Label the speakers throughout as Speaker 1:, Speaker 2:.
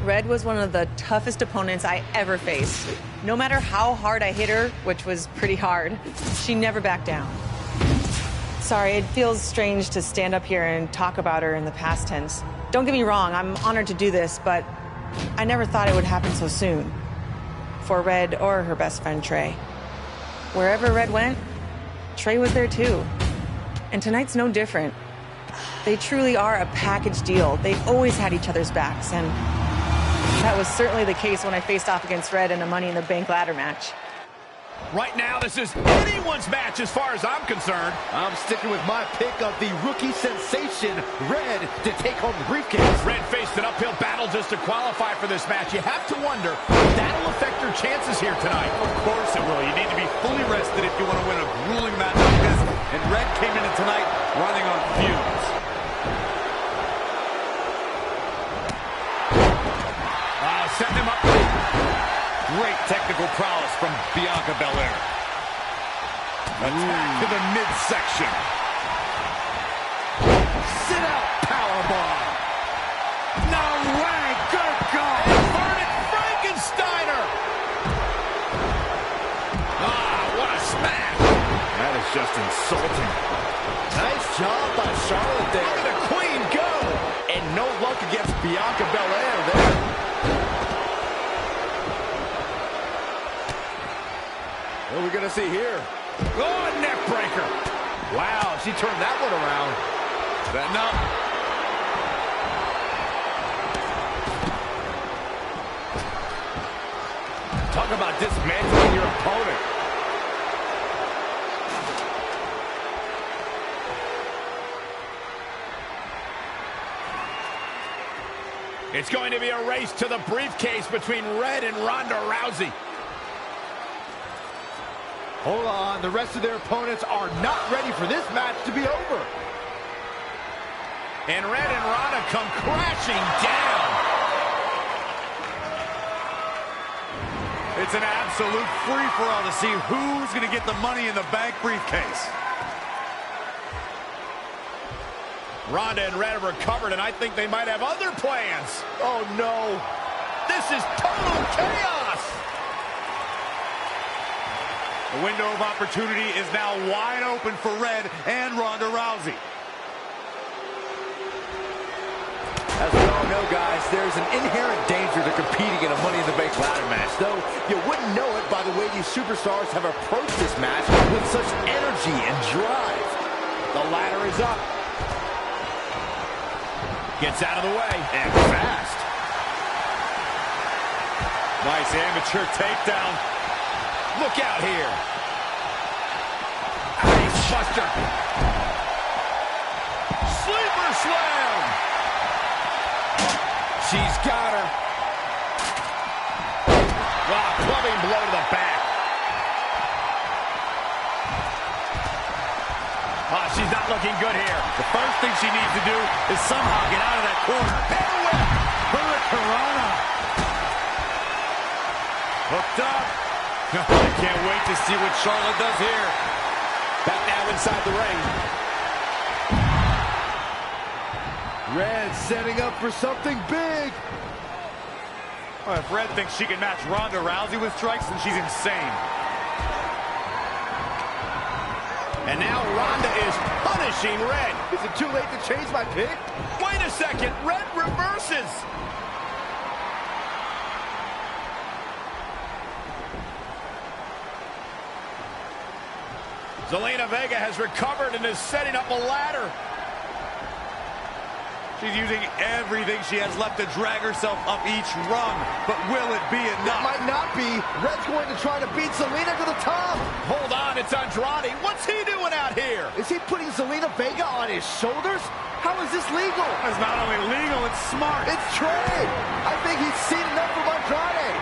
Speaker 1: Red was one of the toughest opponents I ever faced. No matter how hard I hit her, which was pretty hard, she never backed down. Sorry, it feels strange to stand up here and talk about her in the past tense. Don't get me wrong, I'm honored to do this, but I never thought it would happen so soon. For Red or her best friend, Trey. Wherever Red went, Trey was there too. And tonight's no different. They truly are a package deal. They've always had each other's backs, and that was certainly the case when I faced off against Red in a Money in the Bank ladder match.
Speaker 2: Right now, this is anyone's match as far as I'm concerned.
Speaker 3: I'm sticking with my pick of the rookie sensation, Red, to take home the briefcase.
Speaker 2: Red faced an uphill battle just to qualify for this match. You have to wonder if that'll affect her chances here tonight.
Speaker 4: Of course it will. You need to be fully rested if you want to win a grueling match like this. And Red came into tonight running on fumes.
Speaker 2: Setting him up.
Speaker 4: Great technical prowess from Bianca Belair. Attack to the midsection.
Speaker 3: Sit out powerbomb.
Speaker 4: No way. Good God.
Speaker 2: Inverted Frankensteiner. What a smash.
Speaker 4: That is just insulting.
Speaker 3: Nice job by Charlotte there.
Speaker 2: Look at the Queen go.
Speaker 3: And no luck against Bianca Belair there. What are we going to see here?
Speaker 2: Oh, a neck breaker.
Speaker 3: Wow, she turned that one around.
Speaker 4: Setting up.
Speaker 3: Talk about dismantling your opponent.
Speaker 2: It's going to be a race to the briefcase between Red and Ronda Rousey.
Speaker 3: Hold on, the rest of their opponents are not ready for this match to be over.
Speaker 2: And Red and Ronda come crashing down.
Speaker 4: It's an absolute free-for-all to see who's going to get the Money in the Bank briefcase.
Speaker 2: Ronda and Red have recovered, and I think they might have other plans.
Speaker 3: Oh, no.
Speaker 2: This is total chaos.
Speaker 4: The window of opportunity is now wide open for Red and Ronda Rousey.
Speaker 3: As we all know, guys, there's an inherent danger to competing in a Money in the Bank ladder match, though you wouldn't know it by the way these superstars have approached this match with such energy and drive. The ladder is up.
Speaker 2: Gets out of the way.
Speaker 3: And fast.
Speaker 4: Nice amateur takedown.
Speaker 2: Look out here. Face buster. Sleeper slam. She's got her. Wow, clubbing blow to the back. She's not looking good here.
Speaker 4: The first thing she needs to do is somehow get out of that corner. Hurricanrana. Hooked up. I can't wait to see what Charlotte does here.
Speaker 2: Back now inside the ring.
Speaker 3: Red setting up for something big.
Speaker 4: Well, if Red thinks she can match Ronda Rousey with strikes, then she's insane.
Speaker 2: And now Ronda is punishing Red.
Speaker 3: Is it too late to change my pick?
Speaker 2: Wait a second. Red reverses. Zelina Vega has recovered and is setting up a ladder.
Speaker 4: She's using everything she has left to drag herself up each rung. But will it be enough?
Speaker 3: It might not be. Red's going to try to beat Zelina to the top.
Speaker 2: Hold on, it's Andrade. What's he doing out here?
Speaker 3: Is he putting Zelina Vega on his shoulders? How is this legal?
Speaker 4: It's not only legal, it's smart.
Speaker 3: It's Trey. I think he's seen enough from Andrade.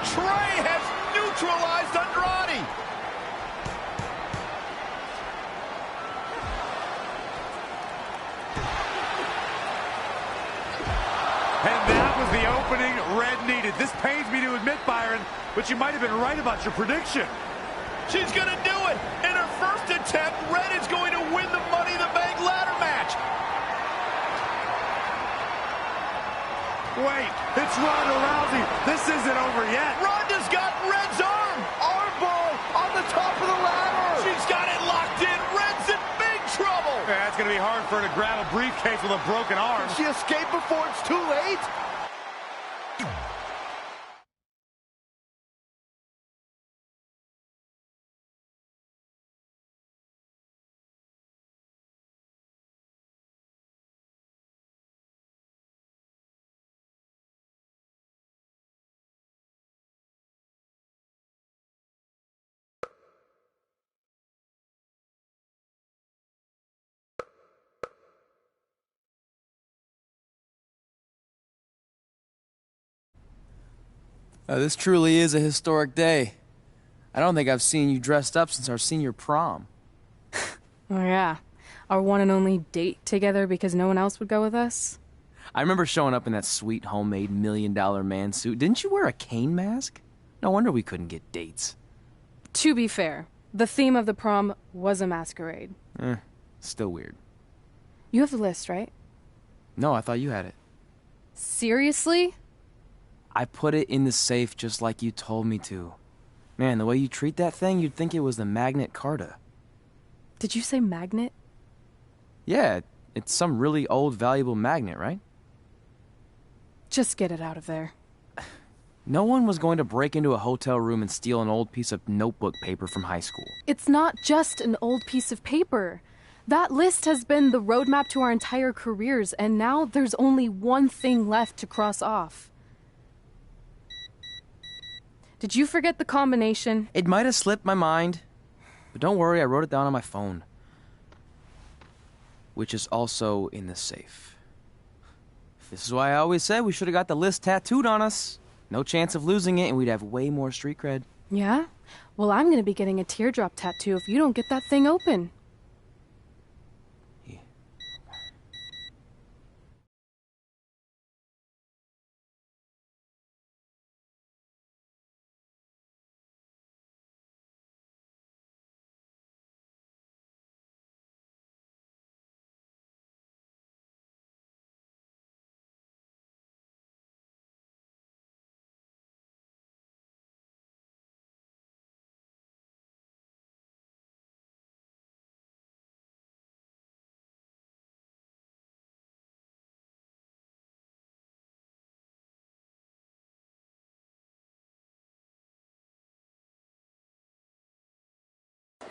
Speaker 2: Trey has neutralized Andrade.
Speaker 4: And that was the opening Red needed. This pains me to admit, Byron, but you might have been right about your prediction.
Speaker 2: She's going to do it. In her first attempt, Red is going to win the Money in the Bank ladder match.
Speaker 4: Wait, it's Ronda Rousey. This isn't over yet.
Speaker 2: Ronda's got Red's arm.
Speaker 3: Armbar on the top of the ladder.
Speaker 2: She's got it locked in. Red's in big trouble.
Speaker 4: Yeah, it's going to be hard for her to grab a briefcase with a broken arm.
Speaker 3: She escaped before it's too late.
Speaker 5: This truly is a historic day. I don't think I've seen you dressed up since our senior prom.
Speaker 6: Oh yeah, our one and only date together because no one else would go with us.
Speaker 5: I remember showing up in that sweet homemade $1 million man suit. Didn't you wear a cane mask? No wonder we couldn't get dates.
Speaker 6: To be fair, the theme of the prom was a masquerade.
Speaker 5: Still weird.
Speaker 6: You have the list, right?
Speaker 5: No, I thought you had it.
Speaker 6: Seriously?
Speaker 5: I put it in the safe just like you told me to. Man, the way you treat that thing, you'd think it was the Magnet Carta.
Speaker 6: Did you say magnet?
Speaker 5: Yeah, it's some really old, valuable magnet, right?
Speaker 6: Just get it out of there.
Speaker 5: No one was going to break into a hotel room and steal an old piece of notebook paper from high school.
Speaker 6: It's not just an old piece of paper. That list has been the roadmap to our entire careers, and now there's only one thing left to cross off. Did you forget the combination?
Speaker 5: It might have slipped my mind, but don't worry, I wrote it down on my phone. Which is also in the safe. This is why I always said we should have got the list tattooed on us. No chance of losing it, and we'd have way more street cred.
Speaker 6: Yeah? Well, I'm gonna be getting a teardrop tattoo if you don't get that thing open.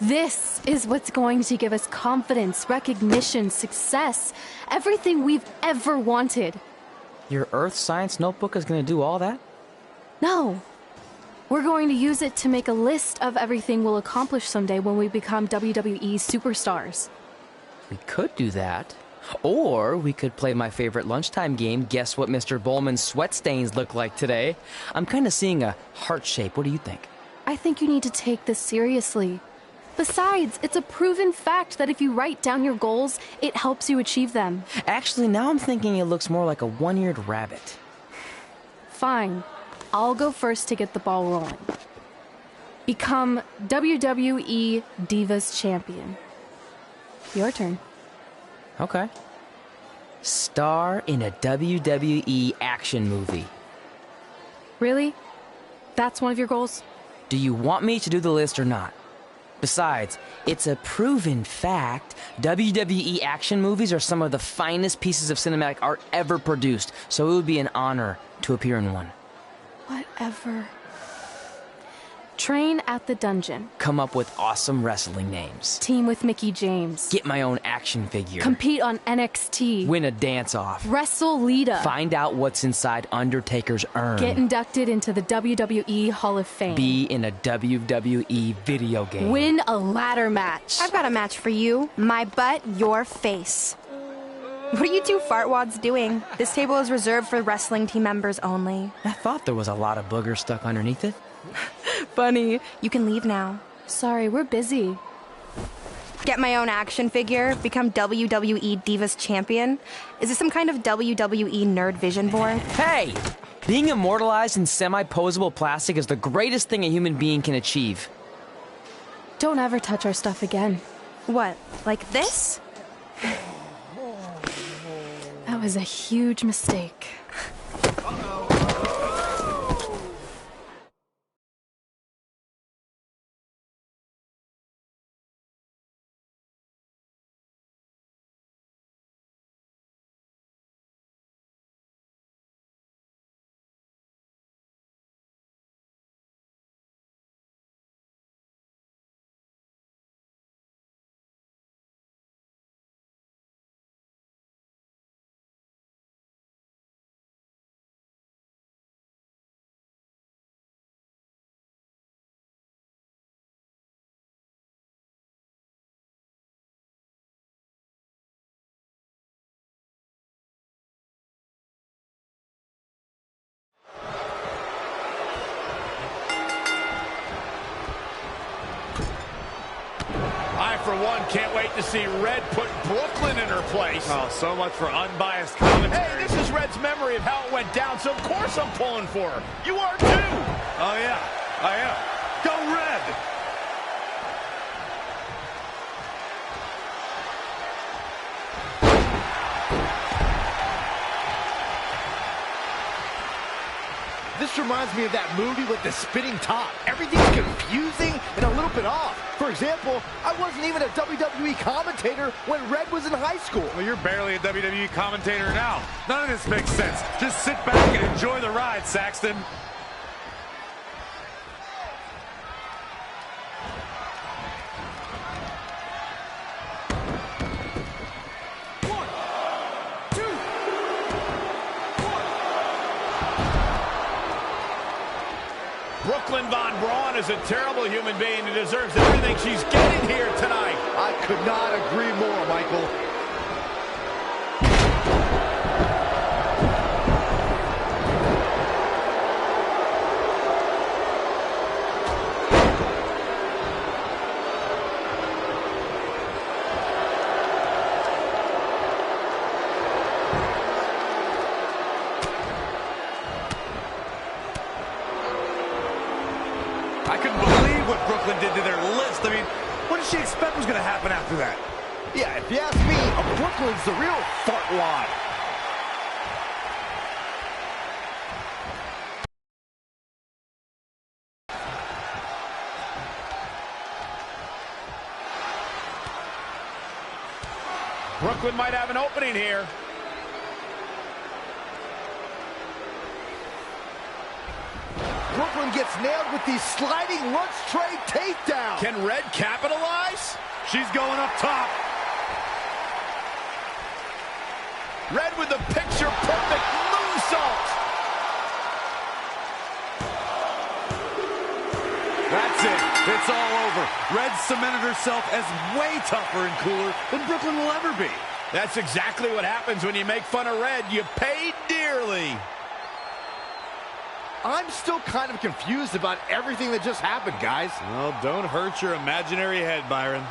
Speaker 6: This is what's going to give us confidence, recognition, success, everything we've ever wanted.
Speaker 5: Your earth science notebook is going to do all that?
Speaker 6: No. We're going to use it to make a list of everything we'll accomplish someday when we become WWE superstars.
Speaker 7: We could do that. Or we could play my favorite lunchtime game, Guess What Mr. Bowman's Sweat Stains Look Like Today. I'm kind of seeing a heart shape. What do you think?
Speaker 6: I think you need to take this seriously. Besides, it's a proven fact that if you write down your goals, it helps you achieve them.
Speaker 7: Actually, now I'm thinking it looks more like a one-eared rabbit.
Speaker 6: Fine. I'll go first to get the ball rolling. Become WWE Divas Champion. Your turn.
Speaker 7: Okay. Star in a WWE action movie.
Speaker 6: Really? That's one of your goals?
Speaker 7: Do you want me to do the list or not? Besides, it's a proven fact, WWE action movies are some of the finest pieces of cinematic art ever produced, so it would be an honor to appear in one.
Speaker 6: Whatever. Train at the dungeon.
Speaker 7: Come up with awesome wrestling names.
Speaker 6: Team with Mickey James.
Speaker 7: Get my own action figure.
Speaker 6: Compete on NXT.
Speaker 7: Win a dance-off.
Speaker 6: Wrestle Lita.
Speaker 7: Find out what's inside Undertaker's urn.
Speaker 6: Get inducted into the WWE Hall of Fame.
Speaker 7: Be in a WWE video game.
Speaker 6: Win a ladder match.
Speaker 8: I've got a match for you. My butt, your face. What are you two fartwads doing? This table is reserved for wrestling team members only.
Speaker 7: I thought there was a lot of boogers stuck underneath it.
Speaker 8: Funny. You can leave now.
Speaker 6: Sorry, we're busy.
Speaker 8: Get my own action figure, become WWE Divas Champion. Is this some kind of WWE nerd vision board?
Speaker 7: Hey! Being immortalized in semi-posable plastic is the greatest thing a human being can achieve.
Speaker 6: Don't ever touch our stuff again.
Speaker 8: What, like this?
Speaker 6: That was a huge mistake.
Speaker 2: for one, can't wait to see Red put Brooklyn in her place.
Speaker 4: Oh, so much for unbiased commentary.
Speaker 2: Hey, this is Red's memory of how it went down, so of course I'm pulling for her. You are too.
Speaker 4: Oh, yeah, I am. Go Red!
Speaker 3: This reminds me of that movie with the spinning top. Everything's confusing and a little bit off. For example, I wasn't even a WWE commentator when Red was in high school.
Speaker 4: Well, you're barely a WWE commentator now. None of this makes sense. Just sit back and enjoy the ride, Saxton.
Speaker 2: Brooklyn Von Braun is a terrible human being who deserves everything she's getting here tonight.
Speaker 3: I could not agree more, Michael.
Speaker 4: I couldn't believe what Brooklyn did to their list. I mean, what did she expect was going to happen after that?
Speaker 3: Yeah, if you ask me, Brooklyn's the real fartwad.
Speaker 2: Brooklyn might have an opening here.
Speaker 3: Brooklyn gets nailed with these sliding lunch tray takedowns.
Speaker 2: Can Red capitalize?
Speaker 4: She's going up top.
Speaker 2: Red with the picture-perfect moonsault.
Speaker 4: That's it. It's all over. Red cemented herself as way tougher and cooler than Brooklyn will ever be.
Speaker 2: That's exactly what happens when you make fun of Red. You pay dearly.
Speaker 3: I'm still kind of confused about everything that just happened, guys.
Speaker 4: Well, don't hurt your imaginary head, Byron.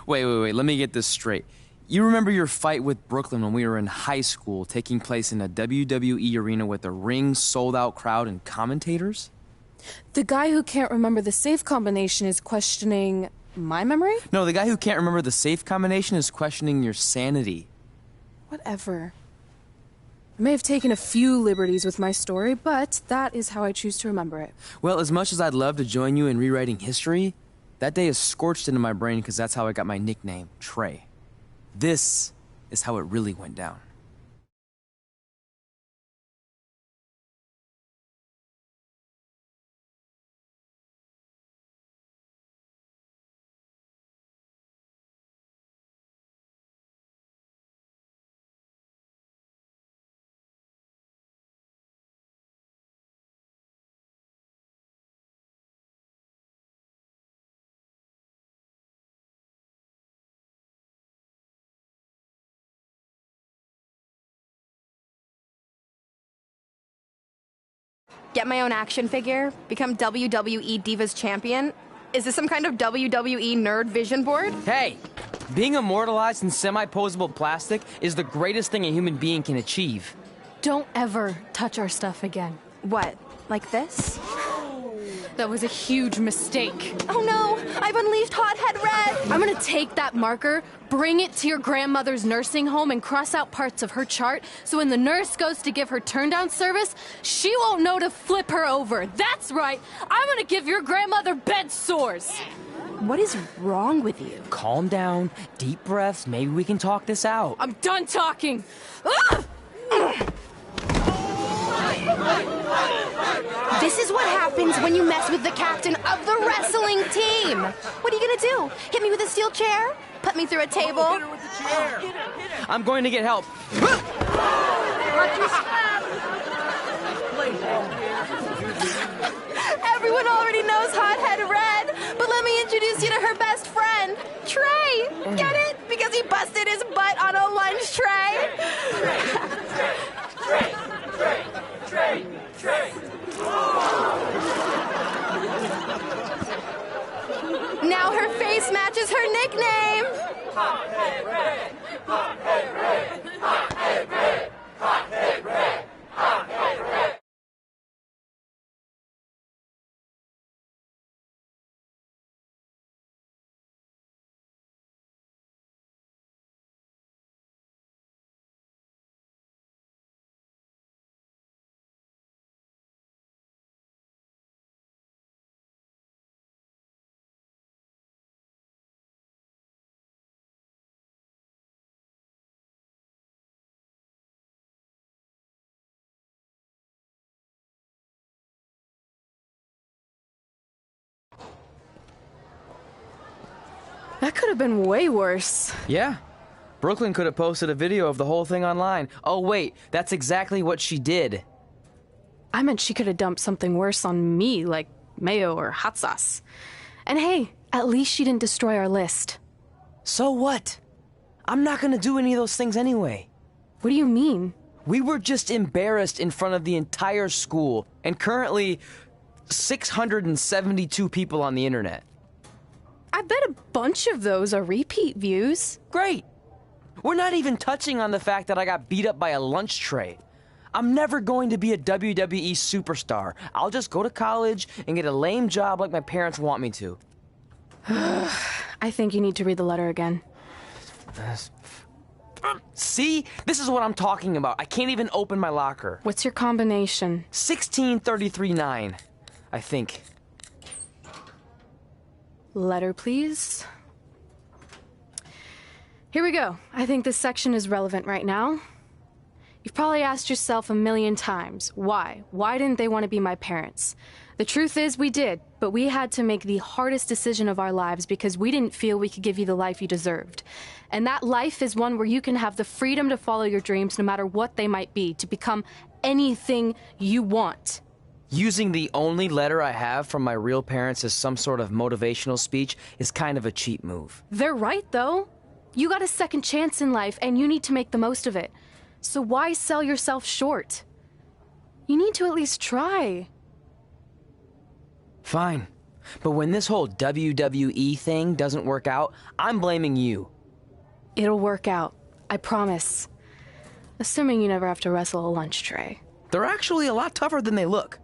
Speaker 5: Wait, let me get this straight. You remember your fight with Brooklyn when we were in high school, taking place in a WWE arena with a ring, sold-out crowd, and commentators?
Speaker 6: The guy who can't remember the safe combination is questioning my memory?
Speaker 5: No, the guy who can't remember the safe combination is questioning your sanity.
Speaker 6: Whatever. I may have taken a few liberties with my story, but that is how I choose to remember it.
Speaker 5: Well, as much as I'd love to join you in rewriting history, that day is scorched into my brain because that's how I got my nickname, Trey. This is how it really went down.
Speaker 8: Get my own action figure? Become WWE Divas Champion? Is this some kind of WWE nerd vision board?
Speaker 7: Hey, being immortalized in semi-posable plastic is the greatest thing a human being can achieve.
Speaker 6: Don't ever touch our stuff again.
Speaker 8: What, like this?
Speaker 6: That was a huge mistake.
Speaker 8: Oh no, I've unleashed Hothead Red!
Speaker 6: I'm gonna take that marker, bring it to your grandmother's nursing home, and cross out parts of her chart so when the nurse goes to give her turn-down service, she won't know to flip her over. That's right, I'm gonna give your grandmother bed sores.
Speaker 8: What is wrong with you?
Speaker 7: Calm down, deep breaths, maybe we can talk this out.
Speaker 6: I'm done talking. Ah!
Speaker 8: This is what happens when you mess with the captain of the wrestling team. What are you gonna do? Hit me with a steel chair? Put me through a table?
Speaker 7: I'm going to get help.
Speaker 8: Everyone already knows Hothead Red, but let me introduce you to her best friend, Trey. Get it? Because he busted his butt on a lunch tray. Now her face matches her nickname. Hothead Red, Hothead Red, Hothead Red, Hothead Red, Hothead Red.
Speaker 6: That could have been way worse.
Speaker 7: Yeah. Brooklyn could have posted a video of the whole thing online. Oh, wait, that's exactly what she did.
Speaker 6: I meant she could have dumped something worse on me, like mayo or hot sauce. And hey, at least she didn't destroy our list.
Speaker 7: So what? I'm not gonna do any of those things anyway.
Speaker 6: What do you mean?
Speaker 7: We were just embarrassed in front of the entire school, and currently 672 people on the internet.
Speaker 6: I bet a bunch of those are repeat views.
Speaker 7: Great! We're not even touching on the fact that I got beat up by a lunch tray. I'm never going to be a WWE superstar. I'll just go to college and get a lame job like my parents want me to.
Speaker 6: I think you need to read the letter again.
Speaker 7: See? This is what I'm talking about. I can't even open my locker.
Speaker 6: What's your combination?
Speaker 7: 1633-9, I think.
Speaker 6: Letter, please. Here we go. I think this section is relevant right now. You've probably asked yourself a million times, why? Why didn't they want to be my parents? The truth is we did, but we had to make the hardest decision of our lives because we didn't feel we could give you the life you deserved. And that life is one where you can have the freedom to follow your dreams no matter what they might be, to become anything you want.
Speaker 7: Using the only letter I have from my real parents as some sort of motivational speech is kind of a cheap move.
Speaker 6: They're right, though. You got a second chance in life, and you need to make the most of it. So why sell yourself short? You need to at least try.
Speaker 7: Fine. But when this whole WWE thing doesn't work out, I'm blaming you.
Speaker 6: It'll work out. I promise. Assuming you never have to wrestle a lunch tray.
Speaker 7: They're actually a lot tougher than they look.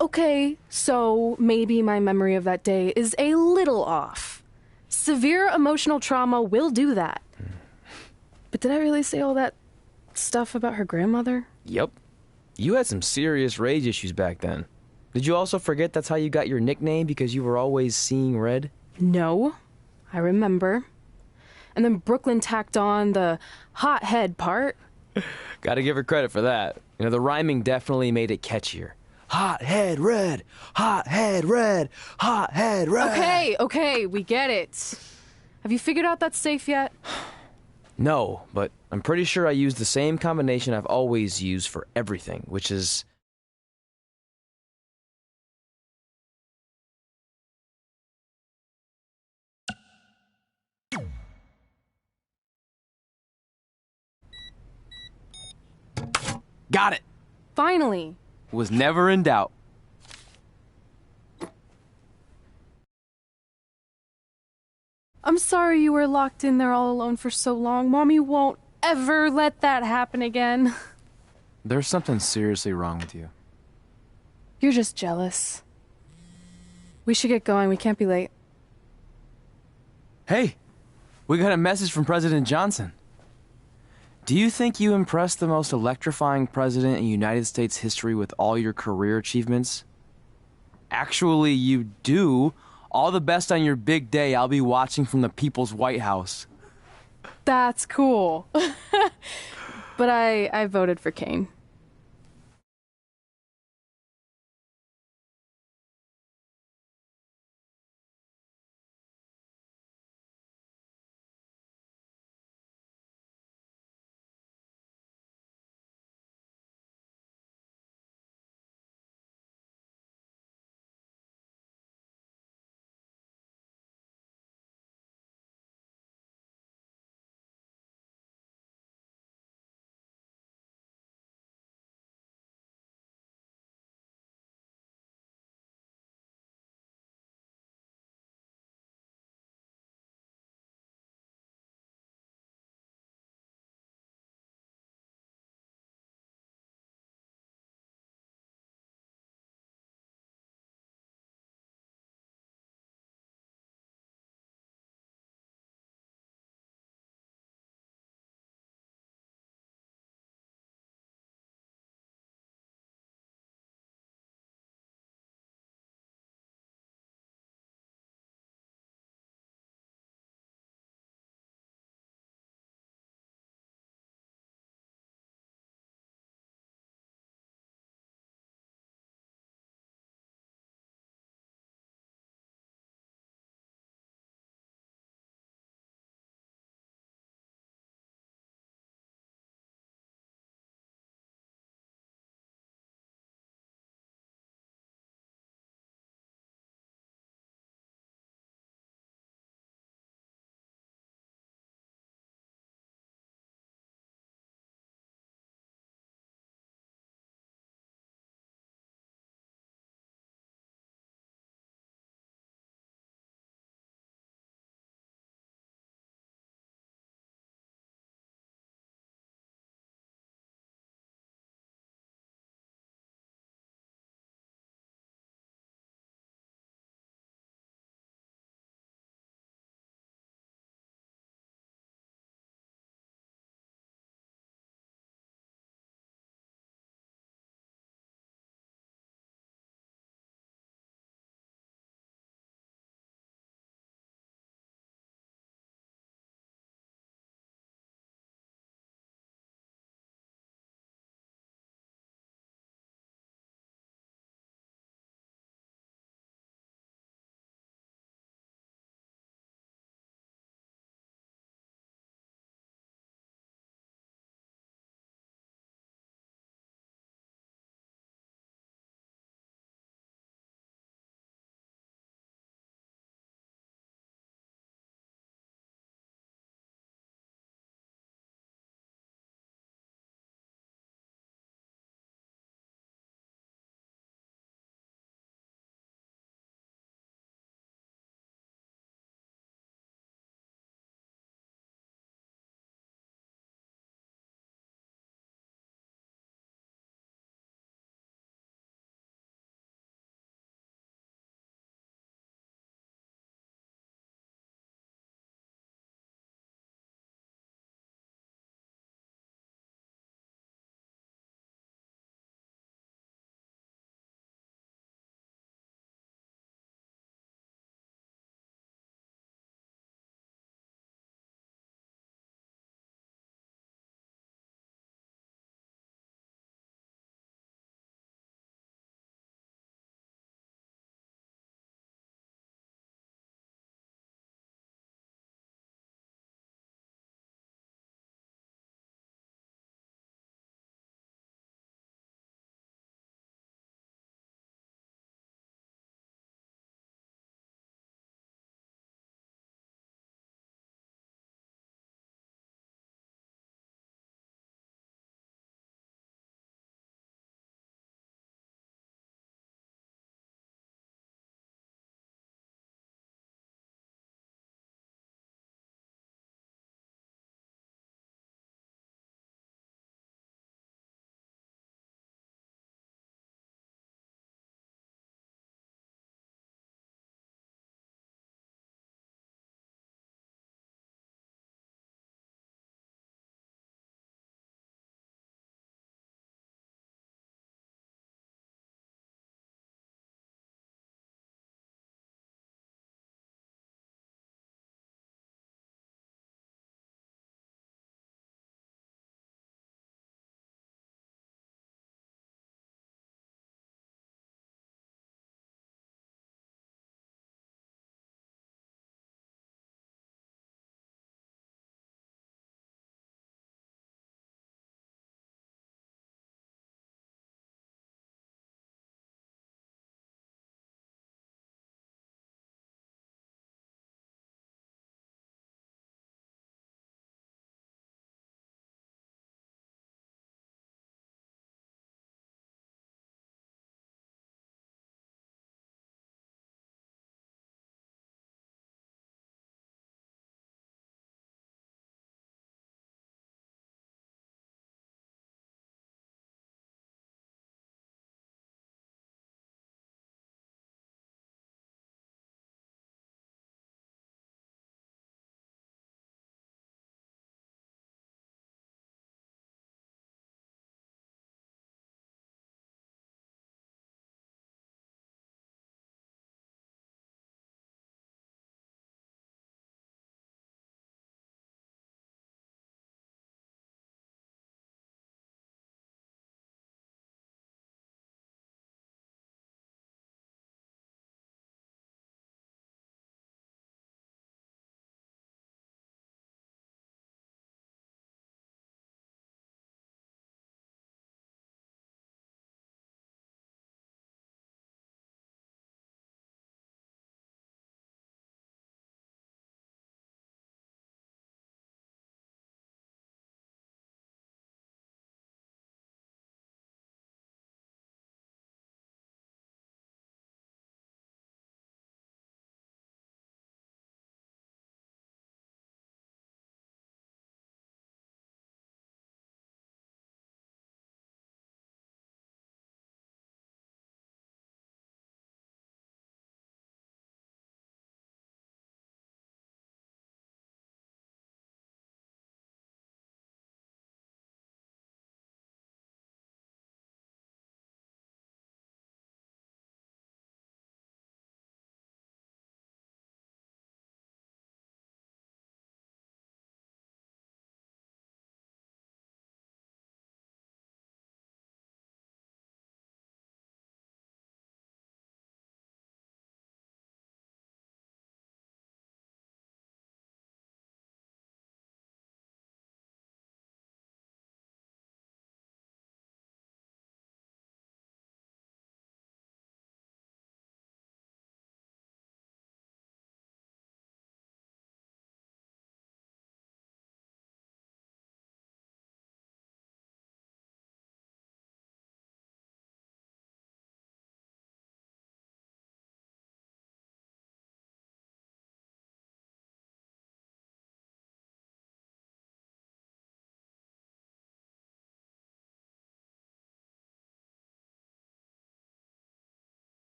Speaker 6: Okay, so maybe my memory of that day is a little off. Severe emotional trauma will do that. But did I really say all that stuff about her grandmother?
Speaker 7: Yep. You had some serious rage issues back then. Did you also forget that's how you got your nickname because you were always seeing red?
Speaker 6: No, I remember. And then Brooklyn tacked on the hot head part.
Speaker 7: Gotta give her credit for that. You know, the rhyming definitely made it catchier. Hot head red, hot head red, hot head red.
Speaker 6: Okay, we get it. Have you figured out that's safe yet?
Speaker 7: No, but I'm pretty sure I used the same combination I've always used for everything, which is...
Speaker 5: Got it.
Speaker 6: Finally.
Speaker 5: Was never in doubt.
Speaker 6: I'm sorry you were locked in there all alone for so long. Mommy won't ever let that happen again.
Speaker 5: There's something seriously wrong with you.
Speaker 6: You're just jealous. We should get going. We can't be late.
Speaker 5: Hey, we got a message from President Johnson. Do you think you impressed the most electrifying president in United States history with all your career achievements? Actually, you do. All the best on your big day. I'll be watching from the People's White House.
Speaker 6: That's cool. But I voted for Kane.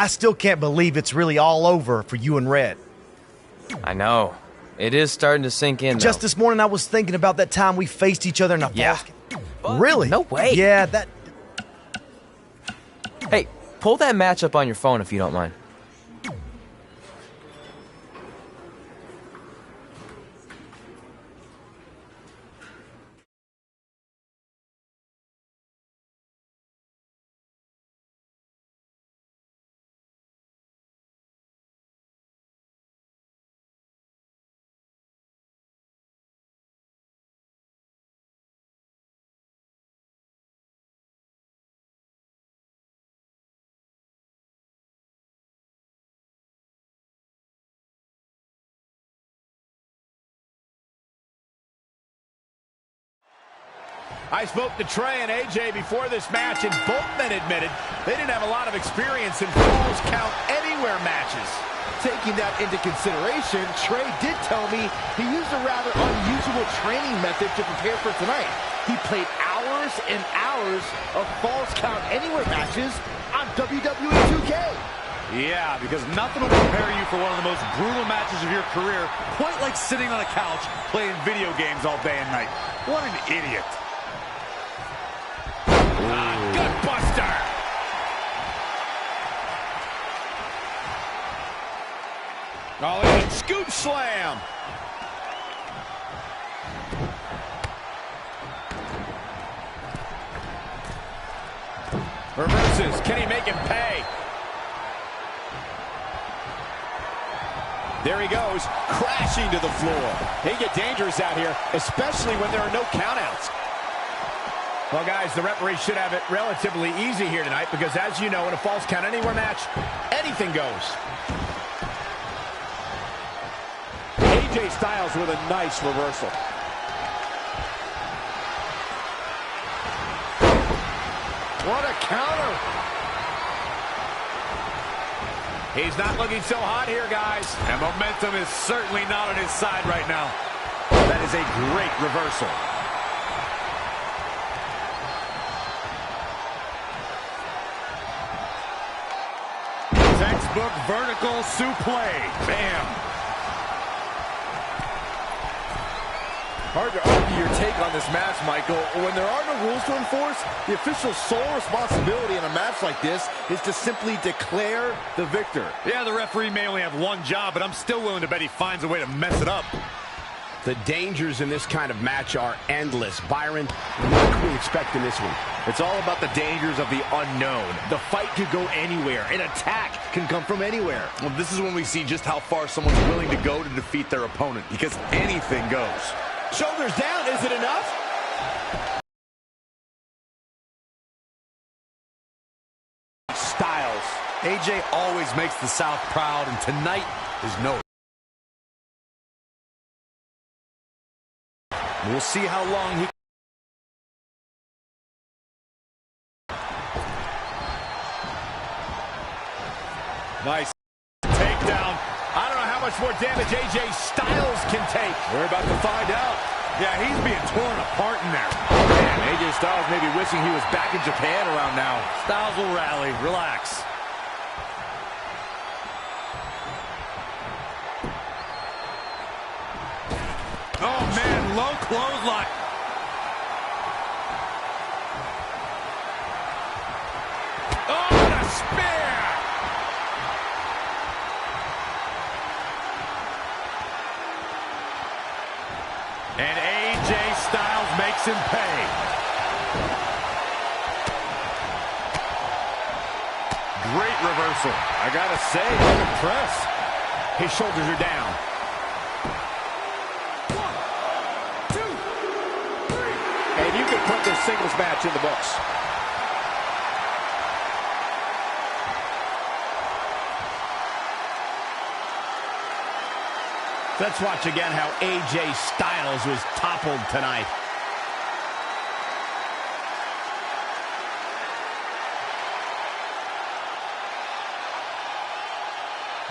Speaker 9: I still can't believe it's really all over for you and Red.
Speaker 5: I know. It is starting to sink in,
Speaker 9: Just
Speaker 5: though.
Speaker 9: this morning, I was thinking about that time we faced each other in a
Speaker 5: Yeah.
Speaker 9: Really?
Speaker 7: No way.
Speaker 9: Yeah, that...
Speaker 5: Hey, pull that match up on your phone if you don't mind.
Speaker 2: I spoke to Trey and AJ before this match, and both men admitted they didn't have a lot of experience in Falls Count Anywhere matches.
Speaker 3: Taking that into consideration, Trey did tell me he used a rather unusual training method to prepare for tonight. He played hours and hours of Falls Count Anywhere matches on WWE 2K.
Speaker 4: Yeah, because nothing will prepare you for one of the most brutal matches of your career, quite like sitting on a couch playing video games all day and night. What an idiot.
Speaker 2: Good buster. All in, scoop slam. Reverses. Can he make him pay? There he goes, crashing to the floor. They get dangerous out here, especially when there are no countouts. Well, guys, the referee should have it relatively easy here tonight because, as you know, in a Falls Count Anywhere match, anything goes. AJ Styles with a nice reversal. What a counter. He's not looking so hot here, guys.
Speaker 4: And momentum is certainly not on his side right now.
Speaker 2: That is a great reversal.
Speaker 4: Textbook vertical suplex. Bam.
Speaker 3: Hard to argue your take on this match, Michael. When there are no rules to enforce, the official's sole responsibility in a match like this is to simply declare the victor.
Speaker 4: Yeah, the referee may only have one job, but I'm still willing to bet he finds a way to mess it up.
Speaker 2: The dangers in this kind of match are endless. Byron, what can we expect in this one?
Speaker 3: It's all about the dangers of the unknown. The fight could go anywhere. An attack can come from anywhere.
Speaker 4: Well, this is when we see just how far someone's willing to go to defeat their opponent, because anything goes.
Speaker 2: Shoulders down, is it enough?
Speaker 4: Styles. AJ always makes the South proud, and tonight is no. We'll see how long he... Nice takedown.
Speaker 2: I don't know how much more damage AJ Styles can take.
Speaker 4: We're about to find out. Yeah, he's being torn apart in there.
Speaker 3: Man, AJ Styles may be wishing he was back in Japan around now.
Speaker 4: Styles will rally. Relax. Oh, man, low clothesline. Oh, what a spear! And AJ Styles makes him pay. Great reversal.
Speaker 3: I gotta say, I'm impressed.
Speaker 2: His shoulders are down.
Speaker 3: 1, 2, 3. And you can put this singles match in the books.
Speaker 2: Let's watch again how AJ Styles was toppled tonight.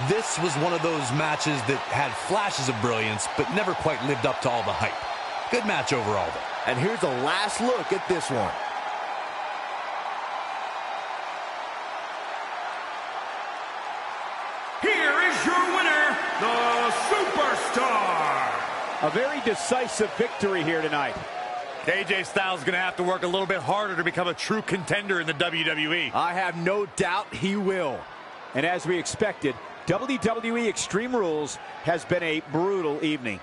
Speaker 10: This was one of those matches that had flashes of brilliance, but never quite lived up to all the hype. Good match overall, though.
Speaker 3: And here's a last look at this one.
Speaker 2: A very decisive victory here tonight.
Speaker 4: AJ Styles is going to have to work a little bit harder to become a true contender in the WWE.
Speaker 2: I have no doubt he will. And as we expected, WWE Extreme Rules has been a brutal evening.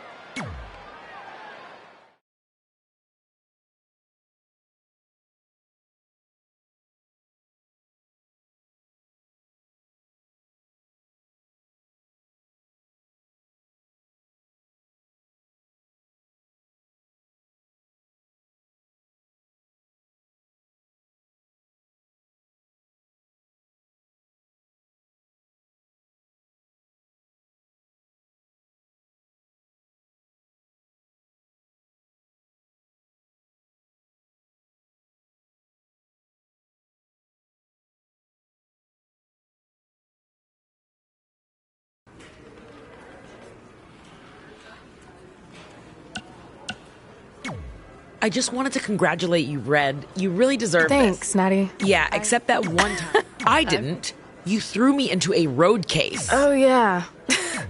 Speaker 11: I just wanted to congratulate you, Red. You really deserve
Speaker 6: Thanks,
Speaker 11: this.
Speaker 6: Natty.
Speaker 11: Yeah, except that one time. I didn't. You threw me into a road case.
Speaker 6: Oh, yeah.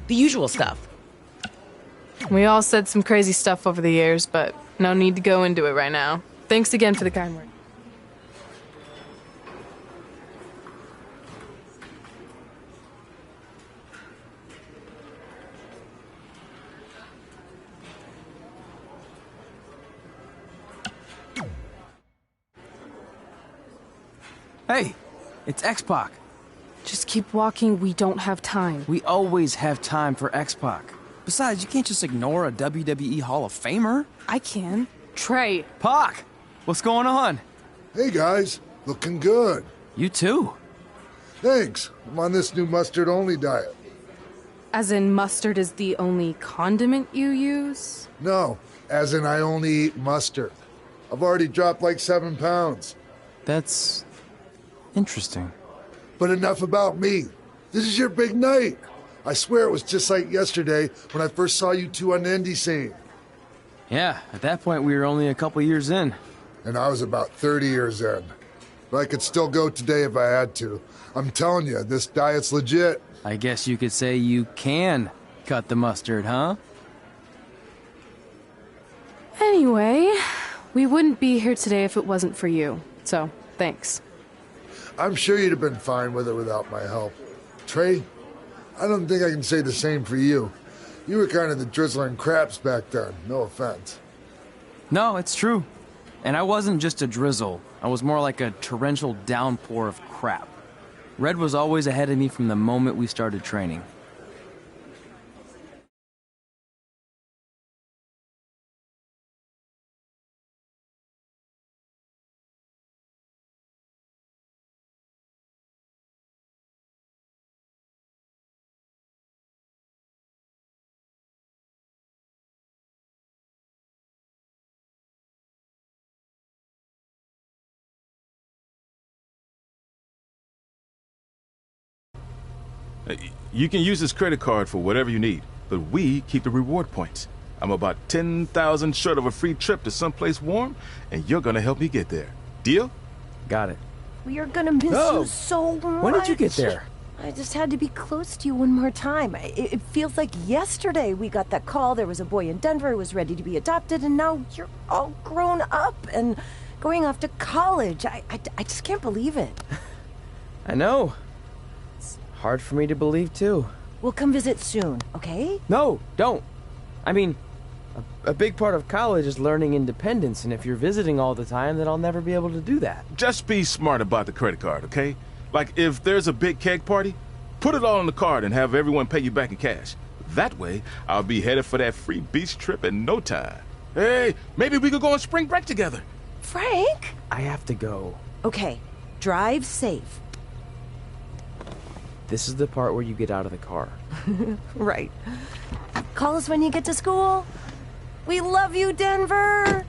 Speaker 11: The usual stuff.
Speaker 6: We all said some crazy stuff over the years, but no need to go into it right now. Thanks again for the kind word.
Speaker 5: Hey, it's X-Pac.
Speaker 6: Just keep walking. We don't have time.
Speaker 5: We always have time for X-Pac. Besides, you can't just ignore a WWE Hall of Famer.
Speaker 6: I can. Trey.
Speaker 5: Pac, what's going on?
Speaker 12: Hey guys, looking good.
Speaker 5: You too.
Speaker 12: Thanks. I'm on this new mustard-only diet.
Speaker 6: As in mustard is the only condiment you use?
Speaker 12: No, as in I only eat mustard. I've already dropped like 7 pounds.
Speaker 5: That's interesting.
Speaker 12: But enough about me. This is your big night. I swear it was just like yesterday when I first saw you two on the indie scene.
Speaker 5: Yeah, at that point we were only a couple years in.
Speaker 12: And I was about 30 years in. But I could still go today if I had to. I'm telling you, this diet's legit.
Speaker 5: I guess you could say you can cut the mustard, huh?
Speaker 6: Anyway, we wouldn't be here today if it wasn't for you. So, thanks.
Speaker 12: I'm sure you'd have been fine with it without my help. Trey, I don't think I can say the same for you. You were kind of the drizzling craps back then, no offense.
Speaker 5: No, it's true. And I wasn't just a drizzle. I was more like a torrential downpour of crap. Red was always ahead of me from the moment we started training.
Speaker 13: You can use this credit card for whatever you need, but we keep the reward points. I'm about 10,000 short of a free trip to someplace warm, and you're gonna help me get there. Deal?
Speaker 5: Got it.
Speaker 8: We are gonna miss you so much.
Speaker 5: When did you get there?
Speaker 8: I just had to be close to you one more time. It feels like yesterday we got that call. There was a boy in Denver who was ready to be adopted, and now you're all grown up and going off to college. I just can't believe it.
Speaker 7: I know. It's hard for me to believe, too.
Speaker 8: We'll come visit soon, okay?
Speaker 7: No, don't. I mean, a big part of college is learning independence, and if you're visiting all the time, then I'll never be able to do that.
Speaker 13: Just be smart about the credit card, okay? Like, if there's a big keg party, put it all on the card and have everyone pay you back in cash. That way, I'll be headed for that free beach trip in no time. Hey, maybe we could go on spring break together.
Speaker 8: Frank?
Speaker 7: I have to go.
Speaker 8: Okay, drive safe.
Speaker 7: This is the part where you get out of the car.
Speaker 8: Right. Call us when you get to school. We love you, Denver!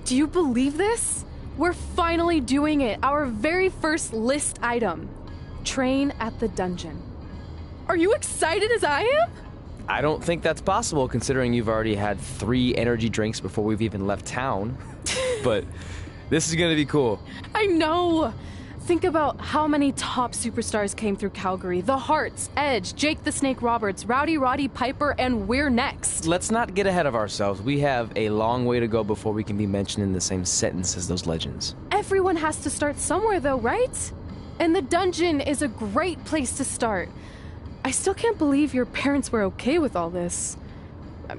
Speaker 6: Do you believe this? We're finally doing it. Our very first list item. Train at the dungeon. Are you excited as I am?
Speaker 5: I don't think that's possible considering you've already had 3 energy drinks before we've even left town. But this is gonna be cool.
Speaker 6: I know. Think about how many top superstars came through Calgary. The Hearts, Edge, Jake the Snake Roberts, Rowdy Roddy Piper, and we're next.
Speaker 5: Let's not get ahead of ourselves. We have a long way to go before we can be mentioned in the same sentence as those legends.
Speaker 6: Everyone has to start somewhere though, right? And the dungeon is a great place to start. I still can't believe your parents were okay with all this.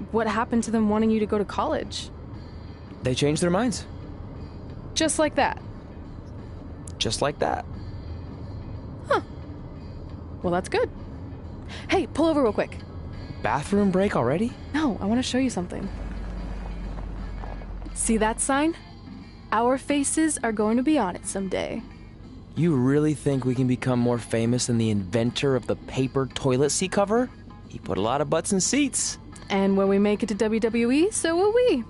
Speaker 6: What happened to them wanting you to go to college?
Speaker 5: They changed their minds.
Speaker 6: Just like that.
Speaker 5: Just like that.
Speaker 6: Huh. Well, that's good. Hey, pull over real quick.
Speaker 5: Bathroom break already?
Speaker 6: No, I want to show you something. See that sign? Our faces are going to be on it someday.
Speaker 5: You really think we can become more famous than the inventor of the paper toilet seat cover? He put a lot of butts in seats.
Speaker 6: And when we make it to WWE, so will we.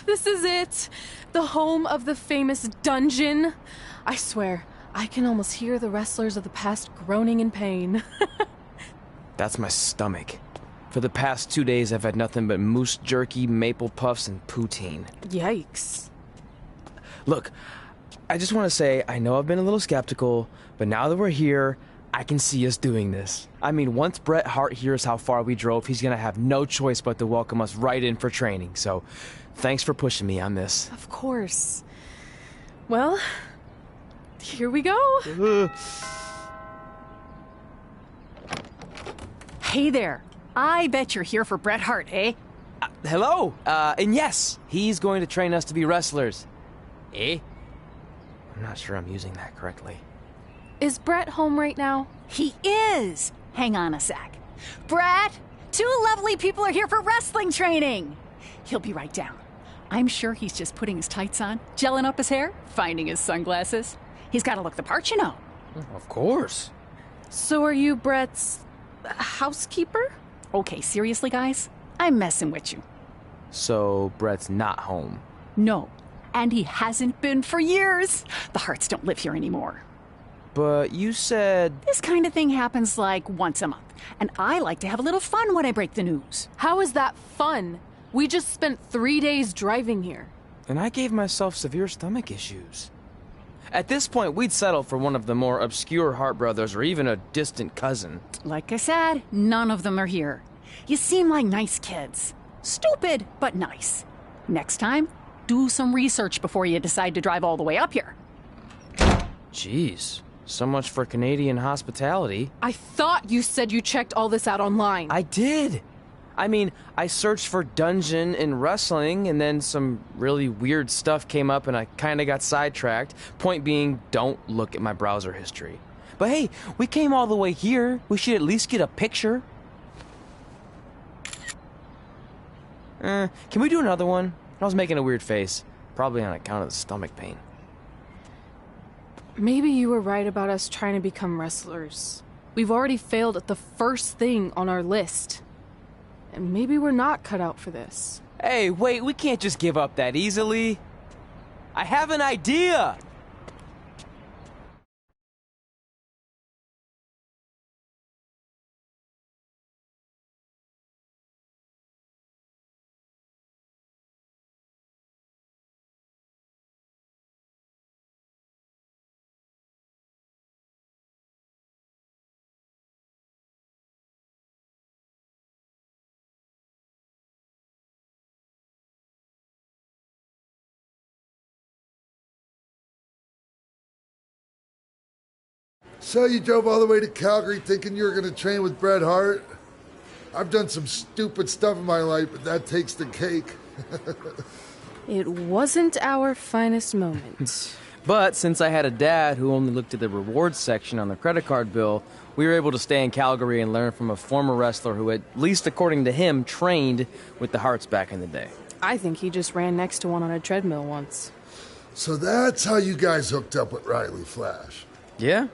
Speaker 6: This is it. The home of the famous dungeon. I swear, I can almost hear the wrestlers of the past groaning in pain.
Speaker 5: That's my stomach. For the past 2 days, I've had nothing but moose jerky, maple puffs, and poutine.
Speaker 6: Yikes.
Speaker 5: Look, I just want to say, I know I've been a little skeptical, but now that we're here, I can see us doing this. I mean, once Bret Hart hears how far we drove, he's gonna have no choice but to welcome us right in for training. So, thanks for pushing me on this.
Speaker 6: Of course. Well, here we go.
Speaker 14: Hey there. I bet you're here for Bret Hart, eh?
Speaker 5: Hello. And yes, he's going to train us to be wrestlers. Eh? I'm not sure I'm using that correctly.
Speaker 6: Is Bret home right now?
Speaker 14: He is. Hang on a sec. Bret, 2 lovely people are here for wrestling training. He'll be right down. I'm sure he's just putting his tights on, gelling up his hair, finding his sunglasses. He's got to look the part, you know.
Speaker 5: Of course.
Speaker 6: So are you Bret's housekeeper?
Speaker 14: Okay, seriously, guys? I'm messing with you.
Speaker 5: So Bret's not home?
Speaker 14: No, and he hasn't been for years. The Harts don't live here anymore.
Speaker 5: But you said...
Speaker 14: This kind of thing happens like once a month, and I like to have a little fun when I break the news.
Speaker 6: How is that fun? We just spent 3 days driving here.
Speaker 5: And I gave myself severe stomach issues. At this point, we'd settle for one of the more obscure Hart brothers or even a distant cousin.
Speaker 14: Like I said, none of them are here. You seem like nice kids. Stupid, but nice. Next time, do some research before you decide to drive all the way up here.
Speaker 5: Jeez. So much for Canadian hospitality.
Speaker 6: I thought you said you checked all this out online.
Speaker 5: I did. I mean, I searched for dungeon in wrestling, and then some really weird stuff came up, and I kind of got sidetracked. Point being, don't look at my browser history. But hey, we came all the way here. We should at least get a picture. Can we do another one? I was making a weird face. Probably on account of the stomach pain.
Speaker 6: Maybe you were right about us trying to become wrestlers. We've already failed at the first thing on our list. And maybe we're not cut out for this.
Speaker 5: Hey, wait, we can't just give up that easily. I have an idea!
Speaker 12: So you drove all the way to Calgary thinking you were going to train with Bret Hart? I've done some stupid stuff in my life, but that takes the cake.
Speaker 6: It wasn't our finest moment.
Speaker 5: But since I had a dad who only looked at the rewards section on the credit card bill, we were able to stay in Calgary and learn from a former wrestler who, at least according to him, trained with the Harts back in the day.
Speaker 6: I think he just ran next to one on a treadmill once.
Speaker 12: So that's how you guys hooked up with Riley Flash.
Speaker 5: Yeah.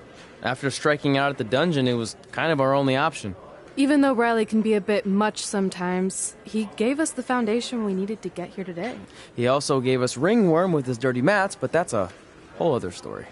Speaker 5: After striking out at the dungeon, it was kind of our only option.
Speaker 6: Even though Riley can be a bit much sometimes, he gave us the foundation we needed to get here today.
Speaker 5: He also gave us Ringworm with his dirty mats, but that's a whole other story.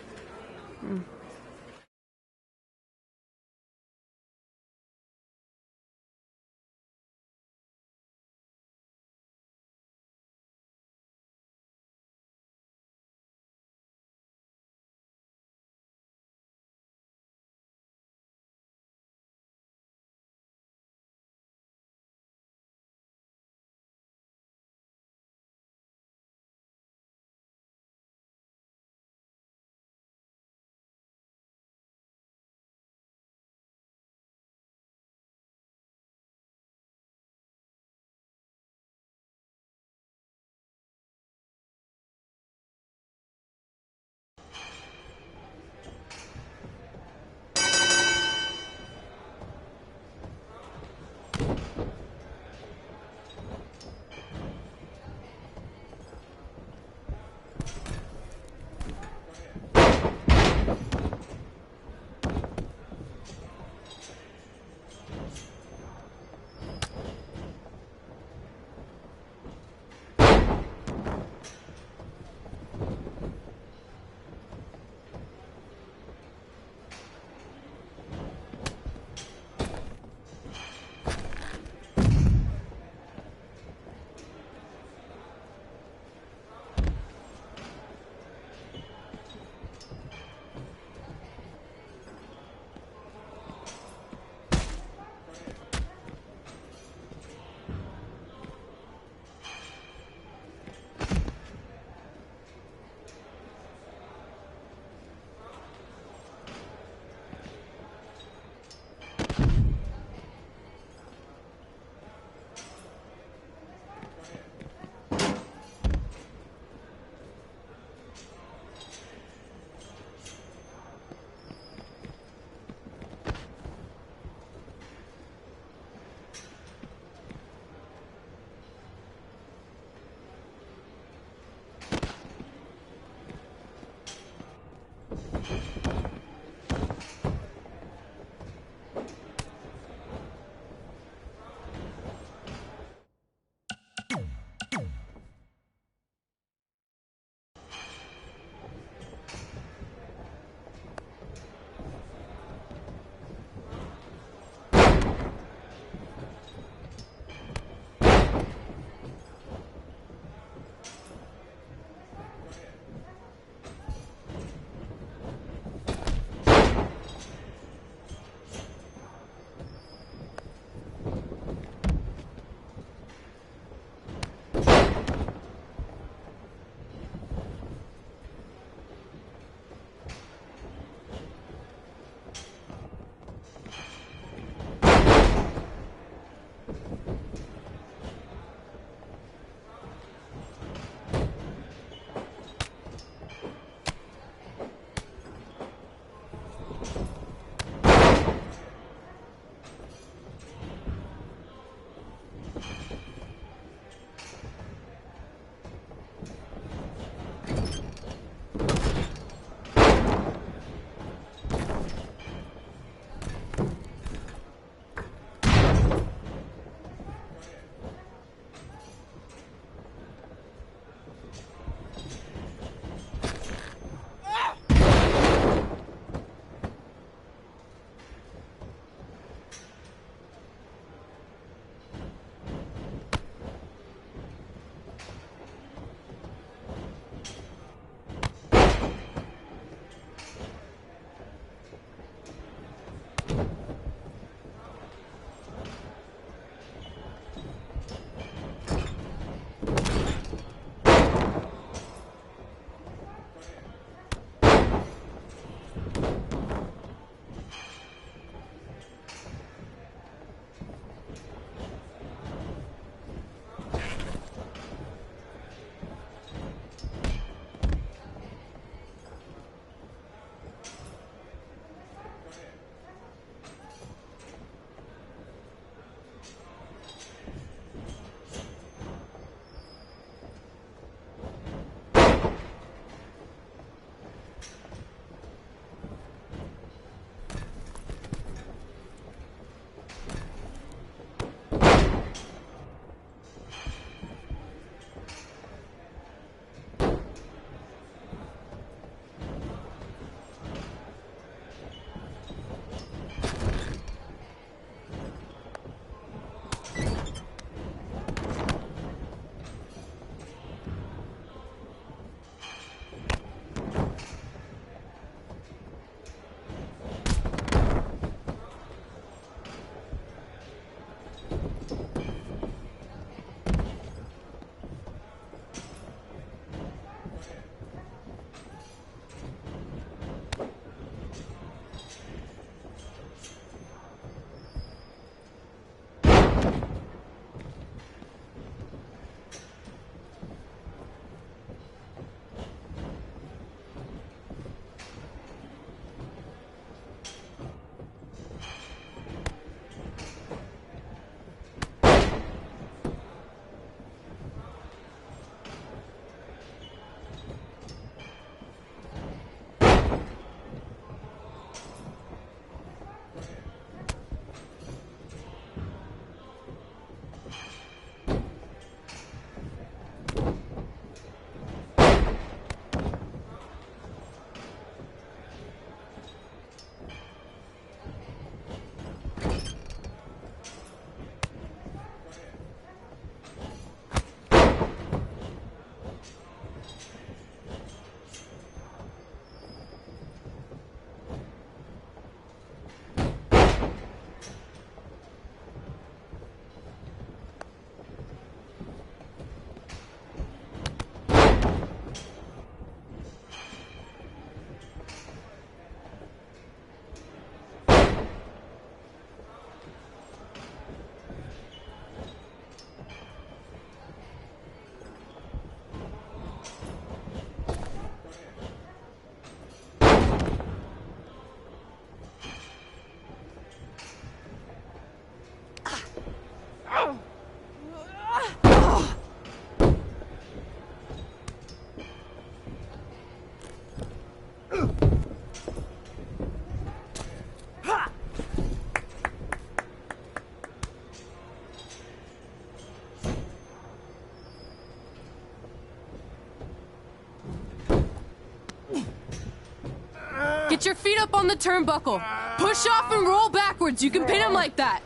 Speaker 6: Get your feet up on the turnbuckle. Push off and roll backwards. You can pin him like that.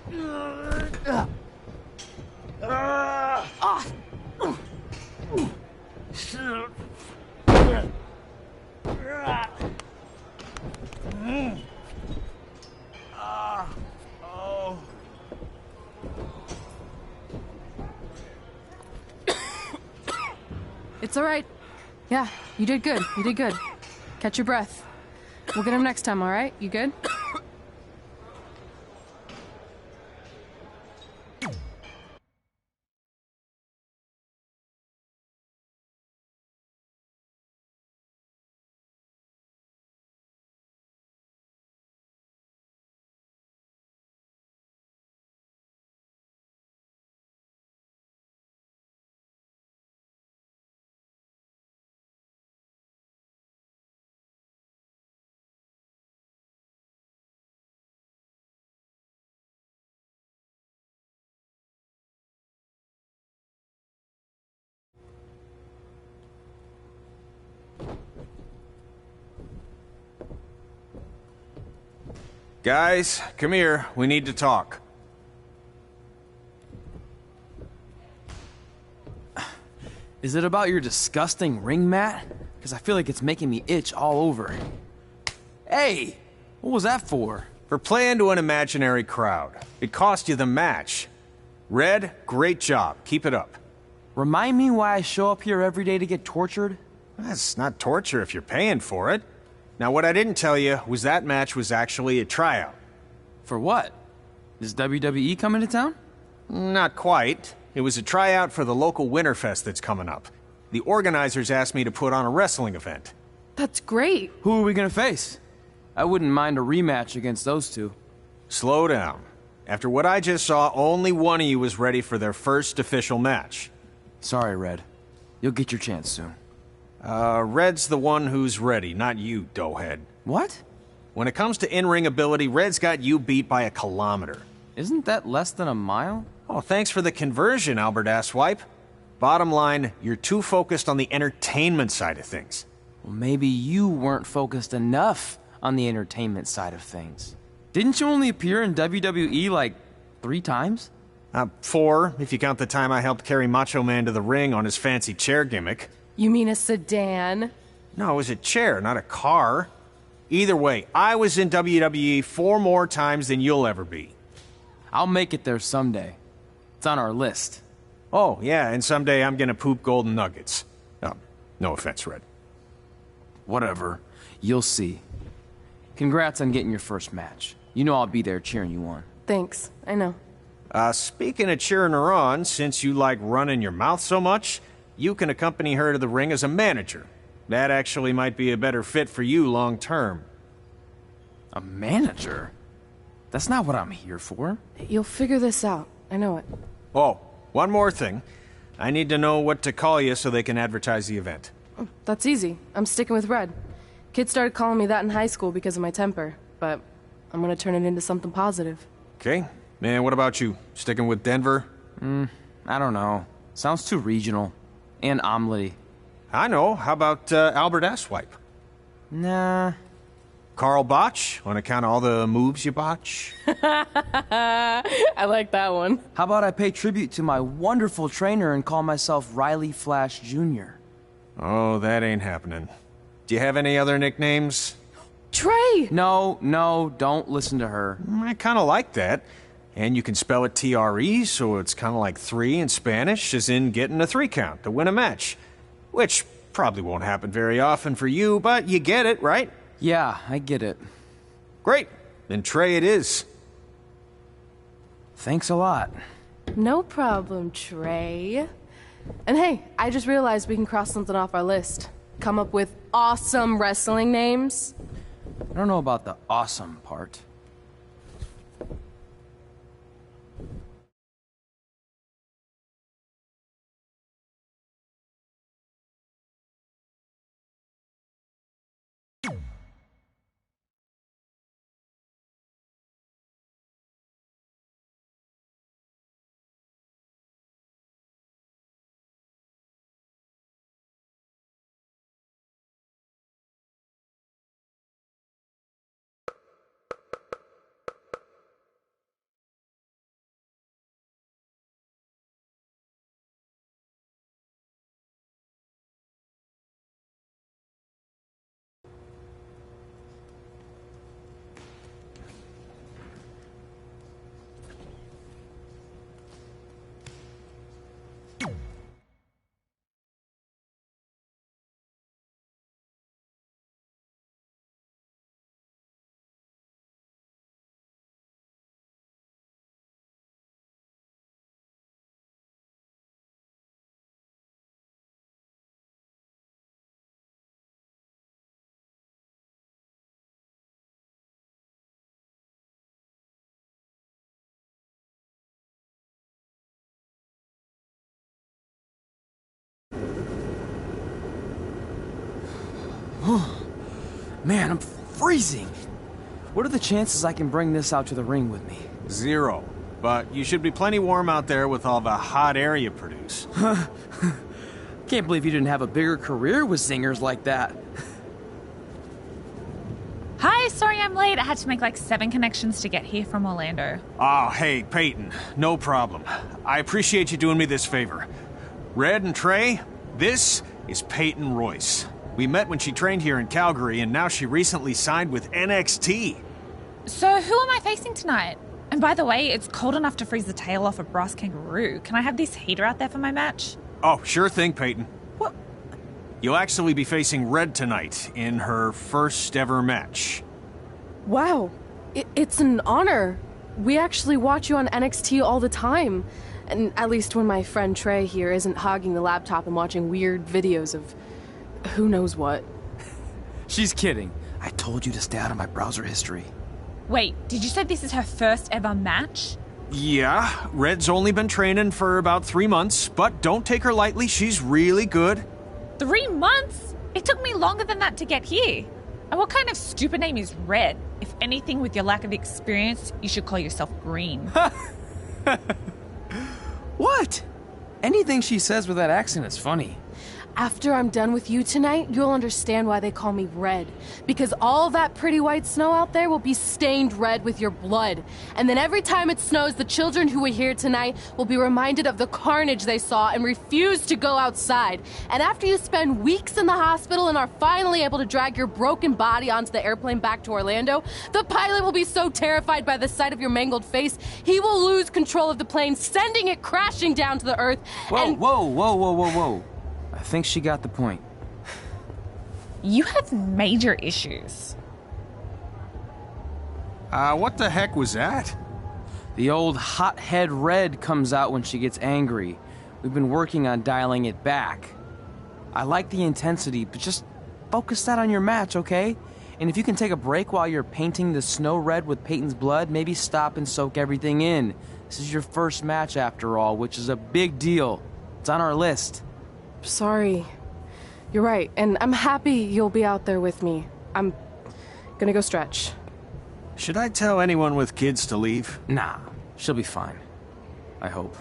Speaker 6: Off. It's all right. Yeah, you did good. You did good. Catch your breath. We'll get him next time, all right? You good?
Speaker 15: Guys, come here. We need to talk.
Speaker 5: Is it about your disgusting ring mat? Because I feel like it's making me itch all over. Hey! What was that for?
Speaker 15: For playing to an imaginary crowd. It cost you the match. Red, great job. Keep it up.
Speaker 5: Remind me why I show up here every day to get tortured?
Speaker 15: That's not torture if you're paying for it. Now, what I didn't tell you was that match was actually a tryout.
Speaker 5: For what? Is WWE coming to town?
Speaker 15: Not quite. It was a tryout for the local Winterfest that's coming up. The organizers asked me to put on a wrestling event.
Speaker 6: That's great.
Speaker 5: Who are we gonna face? I wouldn't mind a rematch against those two.
Speaker 15: Slow down. After what I just saw, only one of you was ready for their first official match.
Speaker 5: Sorry, Red. You'll get your chance soon.
Speaker 15: Red's the one who's ready, not you, doughhead.
Speaker 5: What?
Speaker 15: When it comes to in-ring ability, Red's got you beat by a kilometer.
Speaker 5: Isn't that less than a mile?
Speaker 15: Oh, thanks for the conversion, Albert Asswipe. Bottom line, you're too focused on the entertainment side of things.
Speaker 5: Well, maybe you weren't focused enough on the entertainment side of things. Didn't you only appear in WWE like 3 times?
Speaker 15: 4, if you count the time I helped carry Macho Man to the ring on his fancy chair gimmick.
Speaker 6: You mean a sedan?
Speaker 15: No, it was a chair, not a car. Either way, I was in WWE 4 more times than you'll ever be.
Speaker 5: I'll make it there someday. It's on our list.
Speaker 15: Oh, yeah, and someday I'm gonna poop golden nuggets. Oh, no offense, Red.
Speaker 5: Whatever. You'll see. Congrats on getting your first match. You know I'll be there cheering you on.
Speaker 6: Thanks. I know.
Speaker 15: Speaking of cheering her on, since you like running your mouth so much, you can accompany her to the ring as a manager. That actually might be a better fit for you long term.
Speaker 5: A manager? That's not what I'm here for.
Speaker 6: You'll figure this out. I know it.
Speaker 15: Oh, one more thing. I need to know what to call you so they can advertise the event.
Speaker 6: That's easy. I'm sticking with Red. Kids started calling me that in high school because of my temper, but I'm gonna turn it into something positive.
Speaker 15: Okay. Man, what about you? Sticking with Denver?
Speaker 5: I don't know. Sounds too regional. And omelette-y.
Speaker 15: I know. How about Albert Asswipe?
Speaker 5: Nah.
Speaker 15: Carl Botch, on account of all the moves you botch?
Speaker 6: I like that one.
Speaker 5: How about I pay tribute to my wonderful trainer and call myself Riley Flash Jr.?
Speaker 15: Oh, that ain't happening. Do you have any other nicknames?
Speaker 6: Trey!
Speaker 5: No, don't listen to her.
Speaker 15: I kind of like that. And you can spell it T-R-E, so it's kind of like 3 in Spanish, as in getting a 3 count to win a match. Which probably won't happen very often for you, but you get it, right?
Speaker 5: Yeah, I get it.
Speaker 15: Great. Then Trey it is.
Speaker 5: Thanks a lot.
Speaker 6: No problem, Trey. And hey, I just realized we can cross something off our list. Come up with awesome wrestling names.
Speaker 5: I don't know about the awesome part. Man, I'm freezing. What are the chances I can bring this out to the ring with me?
Speaker 15: 0. But you should be plenty warm out there with all the hot air you produce.
Speaker 5: Can't believe you didn't have a bigger career with zingers like that.
Speaker 16: Hi, sorry I'm late. I had to make like 7 connections to get here from Orlando.
Speaker 15: Oh, hey, Peyton. No problem. I appreciate you doing me this favor. Red and Trey, this is Peyton Royce. We met when she trained here in Calgary, and now she recently signed with NXT.
Speaker 16: So who am I facing tonight? And by the way, it's cold enough to freeze the tail off a brass kangaroo. Can I have this heater out there for my match?
Speaker 15: Oh, sure thing, Peyton.
Speaker 16: What?
Speaker 15: You'll actually be facing Red tonight in her first ever match.
Speaker 6: Wow, it's an honor. We actually watch you on NXT all the time. And at least when my friend Trey here isn't hogging the laptop and watching weird videos of who knows what.
Speaker 5: She's kidding. I told you to stay out of my browser history.
Speaker 16: Wait, did you say this is her first ever match?
Speaker 15: Yeah, Red's only been training for about 3 months, but don't take her lightly, she's really good.
Speaker 16: 3 months? It took me longer than that to get here. And what kind of stupid name is Red? If anything, with your lack of experience, you should call yourself Green.
Speaker 5: What? Anything she says with that accent is funny.
Speaker 6: After I'm done with you tonight, you'll understand why they call me Red. Because all that pretty white snow out there will be stained red with your blood. And then every time it snows, the children who were here tonight will be reminded of the carnage they saw and refuse to go outside. And after you spend weeks in the hospital and are finally able to drag your broken body onto the airplane back to Orlando, the pilot will be so terrified by the sight of your mangled face, he will lose control of the plane, sending it crashing down to the earth.
Speaker 5: Whoa. I think she got the point.
Speaker 16: You have major issues.
Speaker 15: What the heck was that?
Speaker 5: The old hothead Red comes out when she gets angry. We've been working on dialing it back. I like the intensity, but just focus that on your match, okay? And if you can take a break while you're painting the snow red with Peyton's blood, maybe stop and soak everything in. This is your first match after all, which is a big deal. It's on our list.
Speaker 6: Sorry. You're right, and I'm happy you'll be out there with me. I'm gonna go stretch.
Speaker 15: Should I tell anyone with kids to leave?
Speaker 5: Nah, she'll be fine. I hope.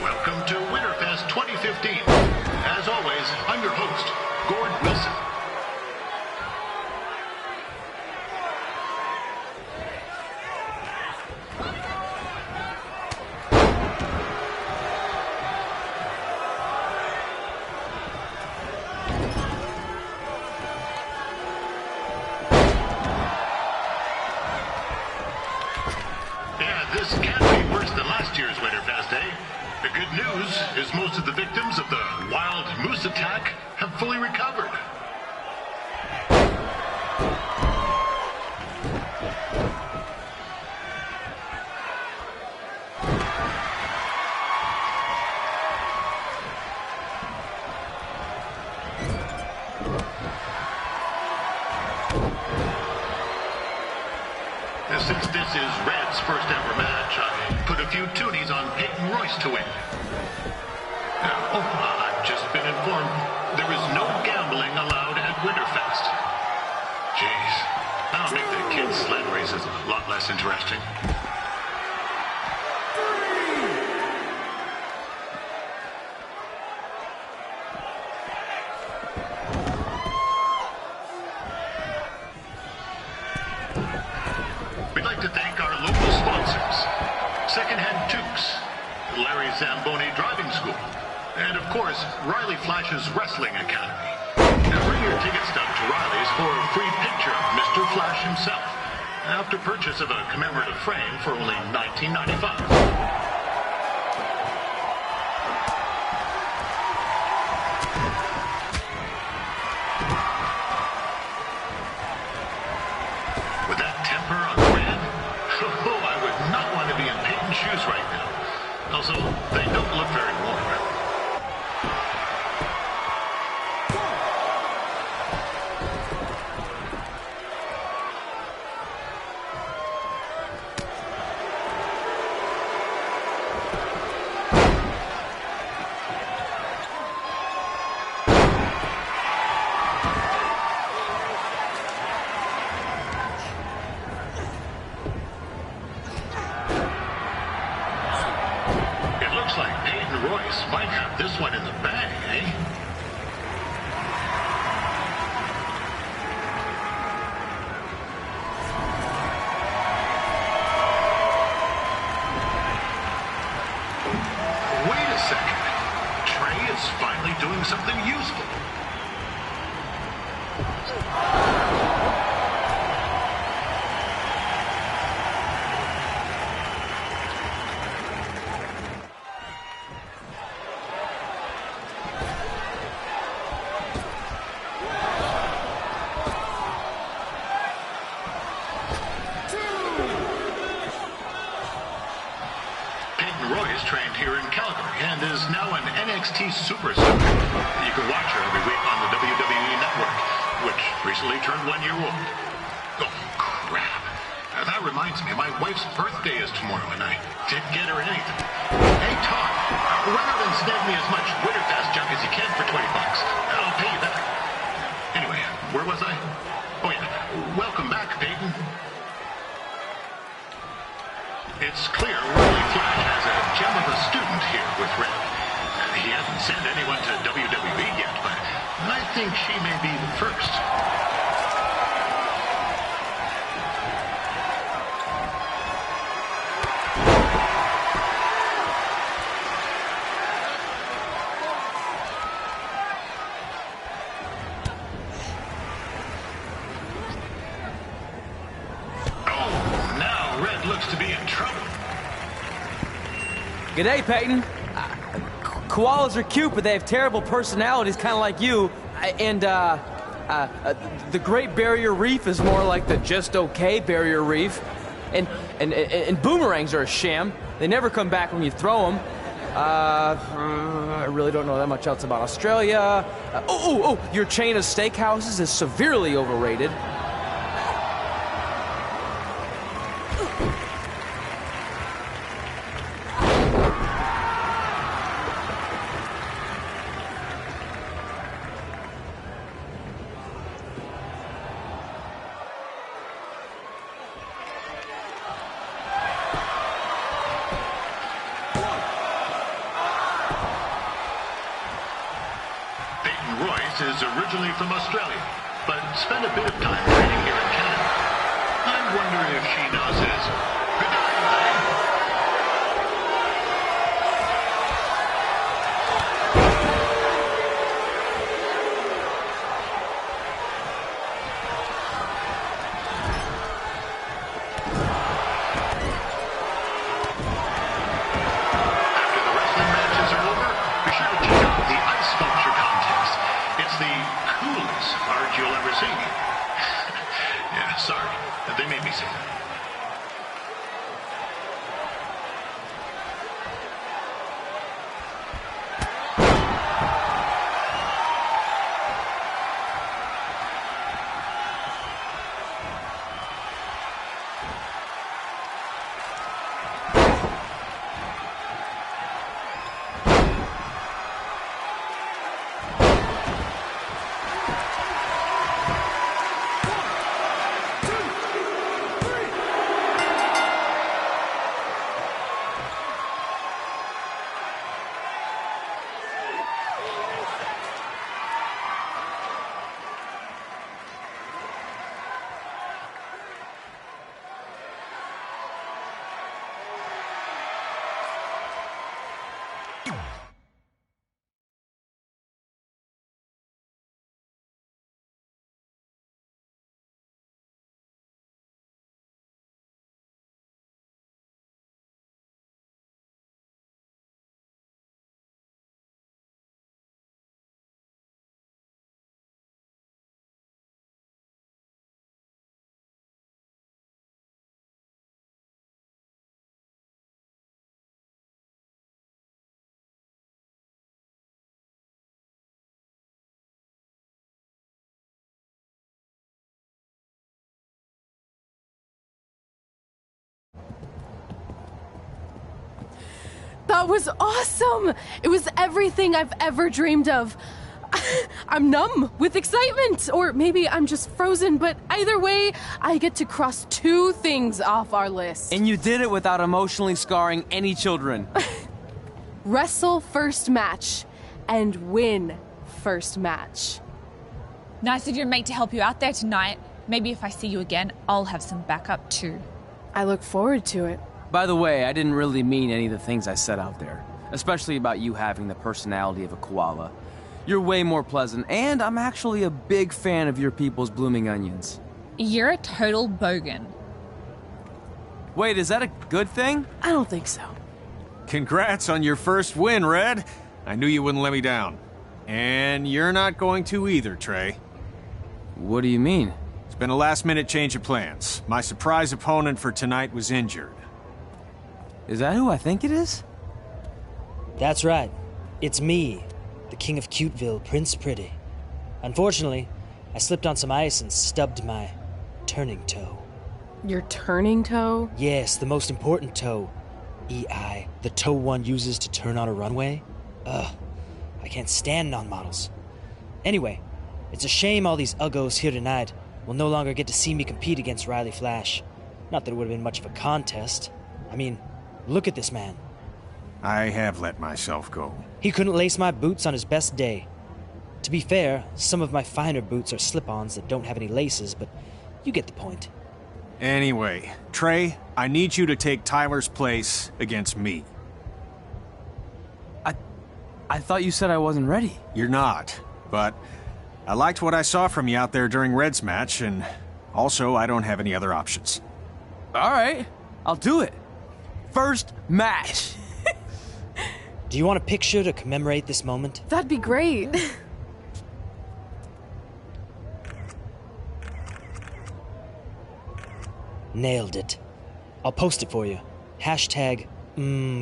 Speaker 17: Welcome to Winterfest 2015. As always, I'm your host, Gord Wilson. Yeah, this can't be worse than last year's Winterfest, eh? The good news is most of the victims of the wild moose attack have fully recovered. Since this is Red's first ever match, I put a few toonies on Peyton Royce to win. I've just been informed there is no gambling allowed at Winterfest. Jeez, that'll make the kids' sled races a lot less interesting. We'd like to thank our local sponsors, Secondhand Tukes, Larry Zamboni Driving School, And of course, Riley Flash's Wrestling Academy. And bring your ticket stub to Riley's for a free picture of Mr. Flash himself, after purchase of a commemorative frame for only $19.95. Shoes right now. Also, they don't look very warm. Might have this one in the bag, eh? Wait a second. Trey is finally doing something useful. Trained here in Calgary and is now an NXT superstar. You can watch her every week on the WWE Network, which recently turned 1 year old. Oh, crap. That reminds me, my wife's birthday is tomorrow, and I didn't get her anything. Hey, Tom, run out and snag me as much Winterfest junk as you can for $20. I'll pay you back. Anyway, where was I? Oh, yeah. Welcome back, Peyton. It's clear Riley Flash has a gem of a student here with Red. He hasn't sent anyone to WWE yet, but I think she may be the first. Looks to be in trouble.
Speaker 5: G'day, Peyton. Koalas are cute, but they have terrible personalities, kind of like you. And the Great Barrier Reef is more like the just okay Barrier Reef. And boomerangs are a sham. They never come back when you throw them. I really don't know that much else about Australia. Your chain of steakhouses is severely overrated.
Speaker 17: Is originally from Australia, but spent a bit of time training here in Canada. I wonder if she knows his good night. After the wrestling matches are over, be sure to check out the ice sculpture contest. It's the coolest art you'll ever see. Yeah, sorry. They made me say that.
Speaker 6: That was awesome! It was everything I've ever dreamed of. I'm numb with excitement, or maybe I'm just frozen, but either way, I get to cross 2 things off our list.
Speaker 5: And you did it without emotionally scarring any children.
Speaker 6: Wrestle first match and win first match.
Speaker 16: Nice of your mate to help you out there tonight. Maybe if I see you again, I'll have some backup too.
Speaker 6: I look forward to it.
Speaker 5: By the way, I didn't really mean any of the things I said out there, especially about you having the personality of a koala. You're way more pleasant, and I'm actually a big fan of your people's blooming onions.
Speaker 16: You're a total bogan.
Speaker 5: Wait, is that a good thing?
Speaker 6: I don't think so.
Speaker 15: Congrats on your first win, Red. I knew you wouldn't let me down. And you're not going to either, Trey.
Speaker 5: What do you mean?
Speaker 15: It's been a last-minute change of plans. My surprise opponent for tonight was injured.
Speaker 5: Is that who I think it is?
Speaker 18: That's right. It's me, the King of Cuteville, Prince Pretty. Unfortunately, I slipped on some ice and stubbed my turning toe.
Speaker 6: Your turning toe?
Speaker 18: Yes, the most important toe. EI, the toe one uses to turn on a runway. Ugh, I can't stand non-models. Anyway, it's a shame all these uggos here tonight will no longer get to see me compete against Riley Flash. Not that it would have been much of a contest. I mean, look at this man.
Speaker 15: I have let myself go.
Speaker 18: He couldn't lace my boots on his best day. To be fair, some of my finer boots are slip-ons that don't have any laces, but you get the point.
Speaker 15: Anyway, Trey, I need you to take Tyler's place against me.
Speaker 5: I thought you said I wasn't ready.
Speaker 15: You're not, but I liked what I saw from you out there during Red's match, and also I don't have any other options.
Speaker 5: All right, I'll do it. First match.
Speaker 18: Do you want a picture to commemorate this moment?
Speaker 6: That'd be great.
Speaker 18: Nailed it. I'll post it for you. Hashtag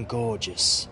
Speaker 18: gorgeous.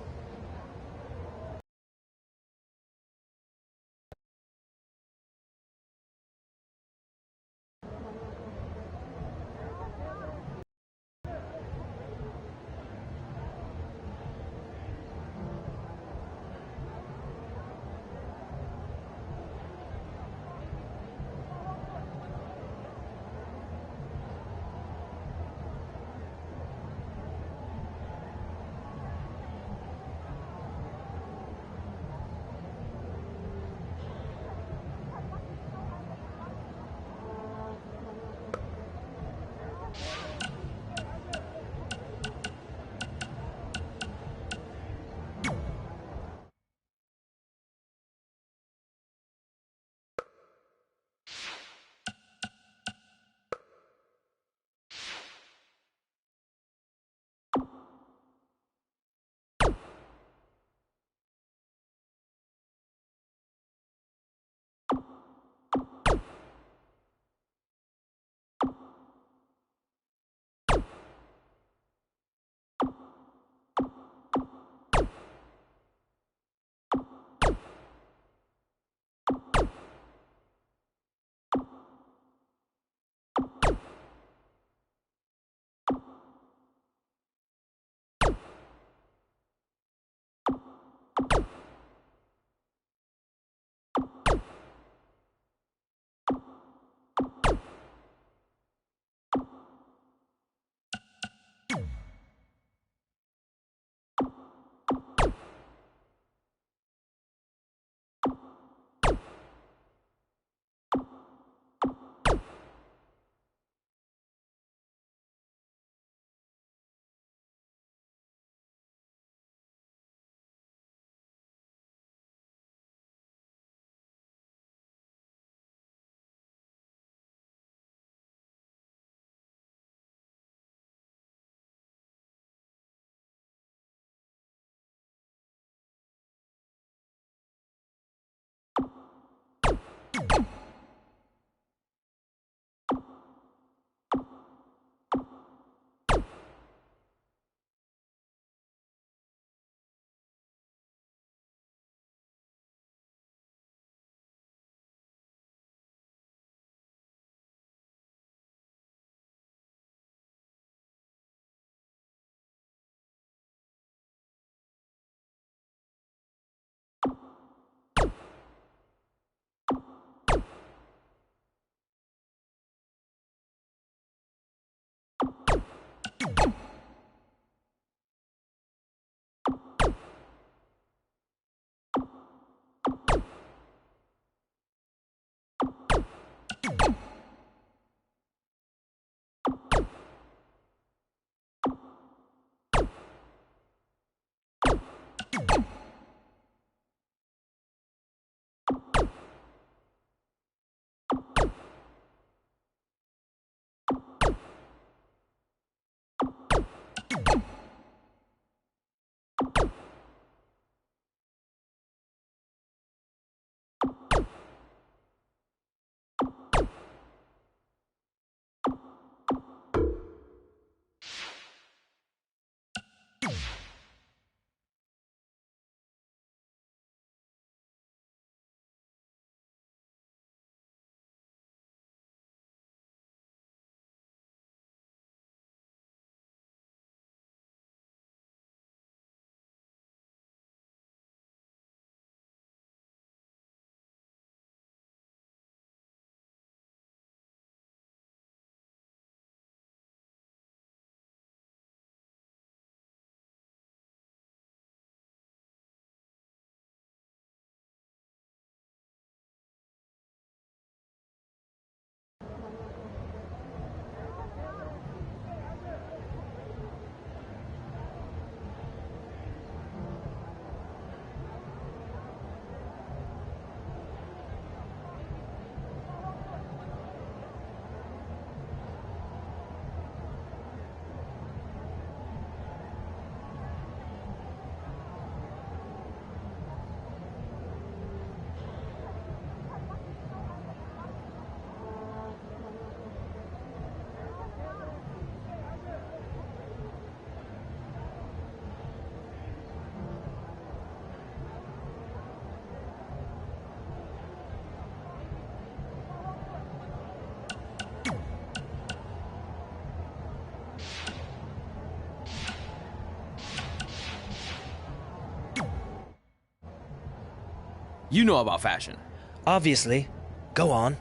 Speaker 5: You know about fashion.
Speaker 18: Obviously. Go on.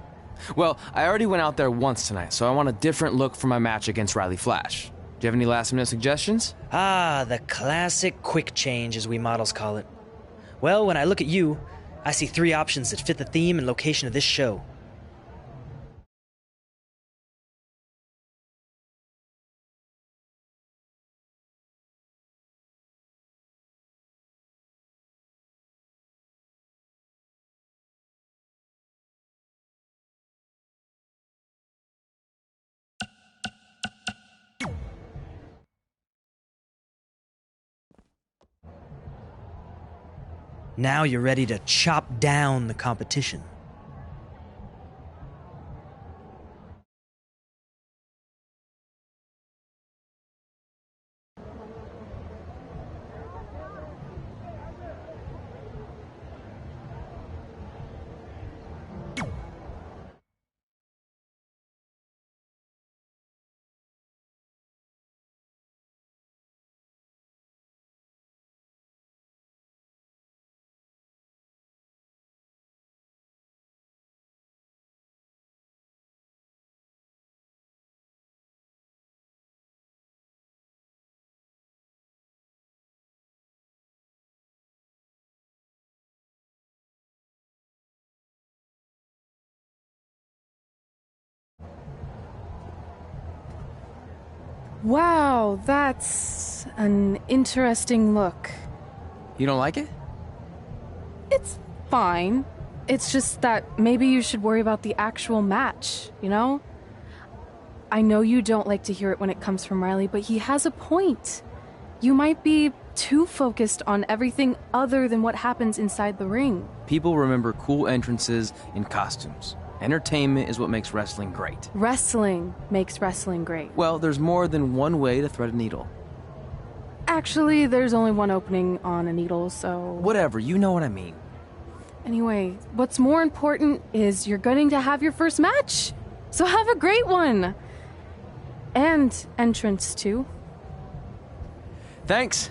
Speaker 5: Well, I already went out there once tonight, so I want a different look for my match against Riley Flash. Do you have any last-minute suggestions?
Speaker 18: Ah, the classic quick change, as we models call it. Well, when I look at you, I see 3 options that fit the theme and location of this show. Now you're ready to chop down the competition.
Speaker 6: Wow, that's an interesting look.
Speaker 5: You don't like it?
Speaker 6: It's fine. It's just that maybe you should worry about the actual match, you know? I know you don't like to hear it when it comes from Riley, but he has a point. You might be too focused on everything other than what happens inside the ring.
Speaker 5: People remember cool entrances and costumes. Entertainment is what makes wrestling great.
Speaker 6: Wrestling makes wrestling great.
Speaker 5: Well, there's more than one way to thread a needle.
Speaker 6: Actually, there's only one opening on a needle, so...
Speaker 5: Whatever, you know what I mean.
Speaker 6: Anyway, what's more important is you're going to have your first match. So have a great one. And entrance, too.
Speaker 5: Thanks.